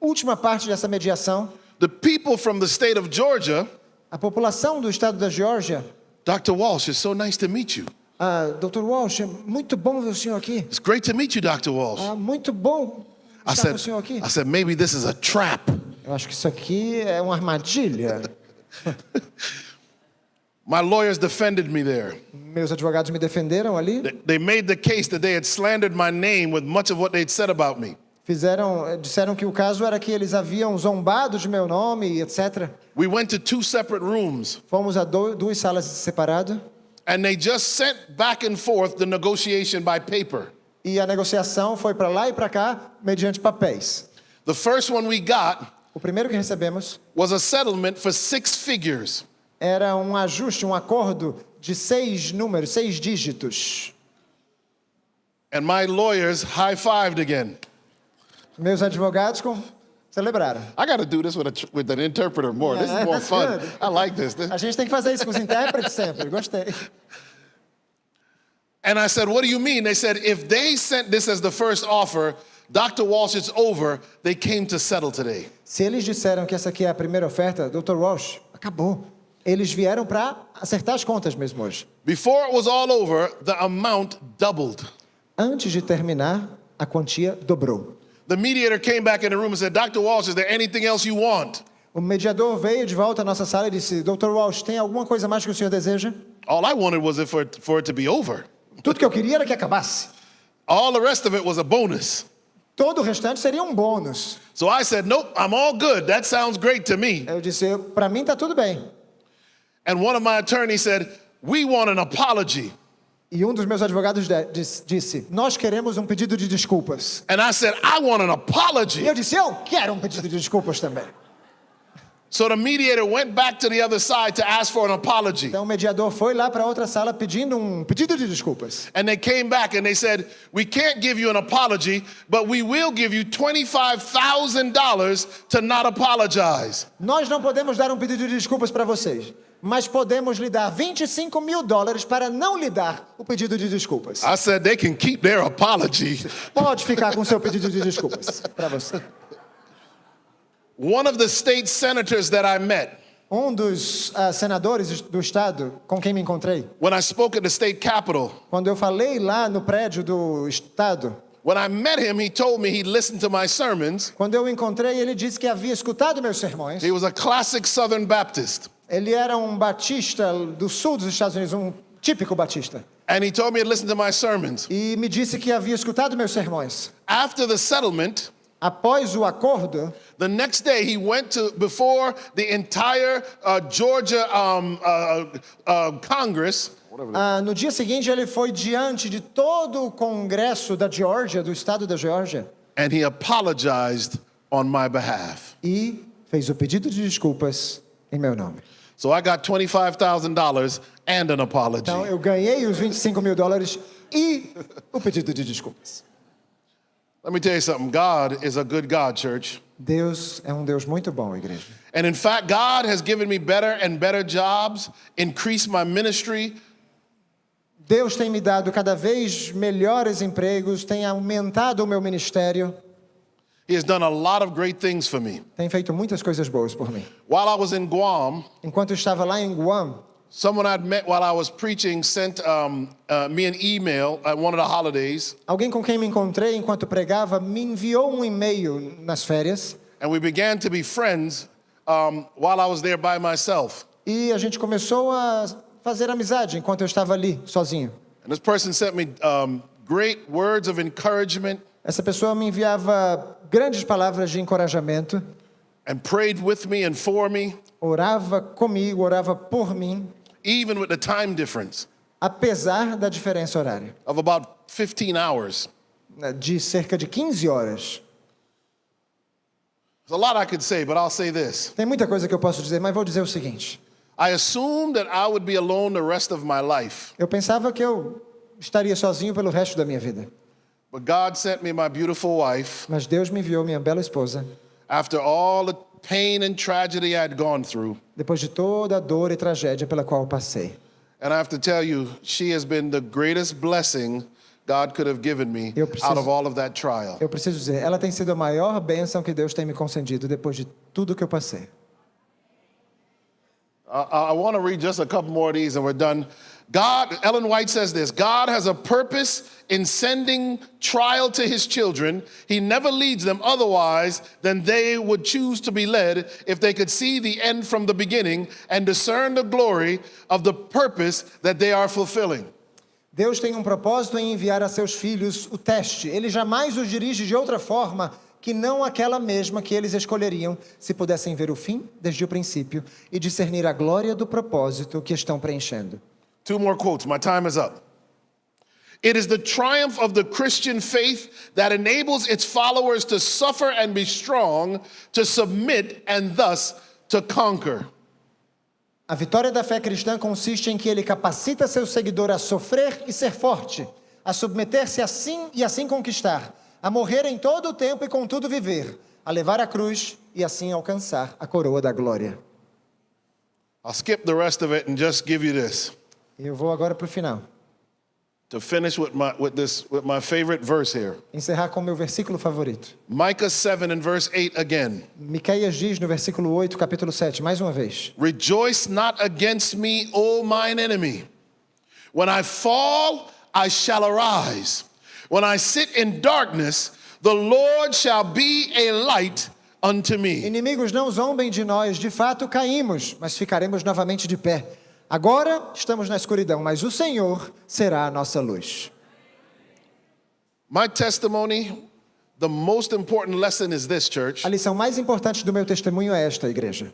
última parte dessa mediação, the people from the state of Georgia, a população do estado da Geórgia, Dr. Walsh, it's so nice to meet you. Dr. Walsh, muito bom ver o senhor aqui. It's great to meet you, Dr. Walsh. Muito bom I estar com o senhor aqui. said, maybe this is a trap. Eu acho que isso aqui é uma armadilha. My lawyers defended me there. Meus advogados me defenderam ali. They made the case that they had slandered my name with much of what they'd said about me. Disseram que o caso era que eles haviam zombado de meu nome, etc. We went to two separate rooms, Fomos a duas salas separadas and they just sent back and forth the negotiation by paper. e a negociação foi para lá e para cá mediante papéis. The first one we got O primeiro que recebemos was a settlement for 6 figures. era um ajuste, um acordo de 6 números, 6 dígitos. And my lawyers high-fived again. Meus advogados celebraram. I got to do this with an interpreter more. This is more That's fun. good. I like this. A gente tem que fazer isso com os intérpretes sempre. Gostei. And I said, what do you mean? They said, if they sent this as the first offer, Dr. Walsh, it's over. They came to settle today. Se eles disseram que essa aqui é a primeira oferta, Dr. Walsh, acabou. Eles vieram para acertar as contas mesmo hoje. Before it was all over, the amount doubled. Antes de terminar, a quantia dobrou. The mediator came back in the room and said, Dr. Walsh, is there anything else you want? O mediador veio de volta à nossa sala e disse, Dr. Walsh, tem alguma coisa mais que o senhor deseja? All I wanted was for it to be over. Tudo que eu queria era que acabasse. All the rest of it was a bonus. Todo o restante seria um bônus. So I said, nope, I'm all good. That sounds great to me. Eu disse, para mim tá tudo bem. And one of my attorneys said, we want an apology. E um dos meus advogados disse, nós queremos um pedido de desculpas. And I said, I want an E apology. eu disse, eu quero um pedido de desculpas também. So the mediator went back to the other side to ask for an apology. Então o mediador foi lá para outra sala pedindo um pedido de desculpas. And they came back and they said, we can't give you an apology, but we will give you $25,000 to not apologize. Nós não podemos dar um pedido de desculpas para vocês, mas podemos lhe dar $25 mil para não lhe dar o pedido de desculpas. I said, they can keep their apology. Pode ficar com seu pedido de desculpas para você. One of the state senators that I met, Um dos senadores do estado com quem me encontrei, when I spoke at the state capitol, quando eu falei lá no prédio do estado, when I met him, he told me he listened to my sermons. quando eu o encontrei, ele disse que havia escutado meus sermões. He was a classic Southern Baptist. Ele era um batista do sul dos Estados Unidos, um típico batista. And he told me to listen to my sermons. E me disse que havia escutado meus sermões. After the settlement, Após o acordo, the next day he went to, before the entire Georgia Congress, no dia seguinte ele foi diante de todo o Congresso da Geórgia, do estado da Geórgia, and he apologized on my behalf. e fez o pedido de desculpas em meu nome. So I got $25,000 and an apology. Então eu ganhei os $25 mil e o pedido de desculpas. Let me tell you something. God is a good God, church. Deus é um Deus muito bom, igreja. And in fact, God has given me better and better jobs, increased my ministry. Deus tem me dado cada vez melhores empregos, tem aumentado o meu ministério, He has done a lot of great things for me. tem feito muitas coisas boas por mim. While I was in Guam, Enquanto eu estava lá em Guam, someone I'd met while I was preaching sent me an email at one of the holidays, alguém com quem me encontrei enquanto pregava me enviou um e-mail nas férias and we began to be friends while I was there by myself. e a gente começou a fazer amizade enquanto eu estava ali, sozinho. And this person sent me great words of encouragement Essa pessoa me enviava grandes palavras de encorajamento, and prayed with me and for me, orava comigo, orava por mim, even with the time difference apesar da diferença horária, of about 15 hours. né, de cerca de 15 horas. There's a lot I could say, but I'll say this. Tem muita coisa que eu posso dizer, mas vou dizer o seguinte. I assumed that I would be alone the rest of my life, Eu pensava que eu estaria sozinho pelo resto da minha vida. but God sent me my beautiful wife Mas Deus me enviou minha bela esposa, after all the pain and tragedy I'd gone through. depois de toda a dor e tragédia pela qual eu passei. And I have to tell you, she has been the greatest blessing God could have given me Eu preciso- out of all of that trial. Eu preciso dizer, ela tem sido a maior bênção que Deus tem me concedido depois de tudo que eu passei. I want to read just a couple more of these and we're done. God, Ellen White says this, God has a purpose in sending trial to his children. He never leads them otherwise than they would choose to be led if they could see the end from the beginning and discern the glory of the purpose that they are fulfilling. Deus tem um propósito em enviar a seus filhos o teste. Ele jamais os dirige de outra forma que não aquela mesma que eles escolheriam se pudessem ver o fim desde o princípio e discernir a glória do propósito que estão preenchendo. Two more quotes, my time is up. It is the triumph of the Christian faith that enables its followers to suffer and be strong, to submit and thus to conquer. A vitória da fé cristã consiste em que ele capacita seu seguidor a sofrer e ser forte, a submeter-se assim e assim conquistar, a morrer em todo o tempo e contudo viver, a levar a cruz e assim alcançar a coroa da glória. I'll skip the rest of it and just give you this Eu vou agora para o final, to finish with my favorite verse here. encerrar com o meu versículo favorito. Micah 7 and verse 8 again. Miqueias diz no versículo 8, capítulo 7, mais uma vez. Rejoice not against me, O mine enemy. When I fall, I shall arise. When I sit in darkness, the Lord shall be a light unto me. Inimigos, não zombem de nós, de fato caímos, mas ficaremos novamente de pé. Agora estamos na escuridão, mas o Senhor será a nossa luz. My testimony, the most important lesson is this, church. A lição mais importante do meu testemunho é esta, igreja.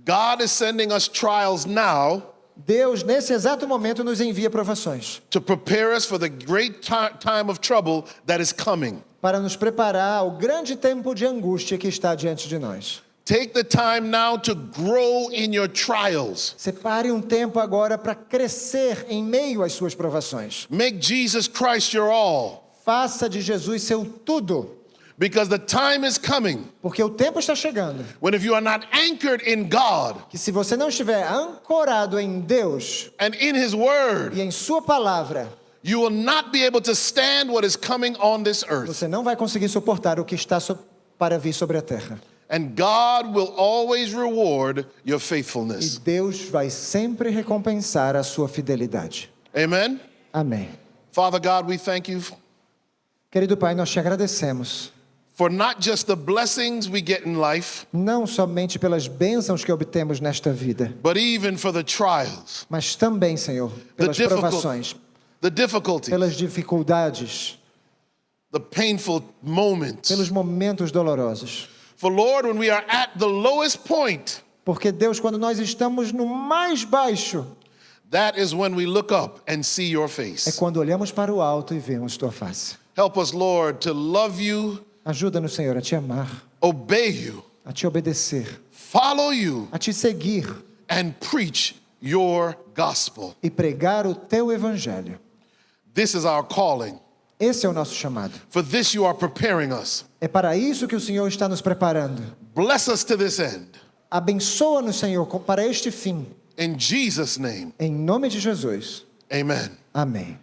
God is sending us trials now Deus, nesse exato momento, nos envia provações to prepare us for the great time of trouble that is coming. para nos preparar ao grande tempo de angústia que está diante de nós. Take the time now to grow in your trials. Separe um tempo agora para crescer em meio às suas provações. Make Jesus Christ your all, Faça de Jesus seu tudo, because the time is coming porque o tempo está chegando. when if you are not anchored in God Que se você não estiver ancorado em Deus and in His Word, e em sua palavra, you will not be able to stand what is coming on this earth. você não vai conseguir suportar o que está para vir sobre a terra. And God will always reward your E faithfulness. Deus vai sempre recompensar a sua fidelidade. Amen? Amém. Father God, we thank you Querido Pai, nós te agradecemos for not just the blessings we get in life, não somente pelas bênçãos que obtemos nesta vida, but even for the trials, mas também, Senhor, pelas provações, the difficulties, pelas dificuldades, the painful moments. pelos momentos dolorosos. For Lord, when we are at the lowest point, Porque, Deus, quando nós estamos no mais baixo, that is when we look up and see your é face. quando olhamos para o alto e vemos tua face. Help us, Lord, to love you, Ajuda-nos, Senhor, a te amar, obey you, a te obedecer, follow you, a te seguir and preach your gospel. e pregar o teu evangelho. This is our calling. Esse é o nosso chamado. For this you are preparing us. É para isso que o Senhor está nos preparando. Bless us to this end. Abençoa-nos, Senhor, para este fim. In Jesus' name, Em nome de Jesus. amen. Amém.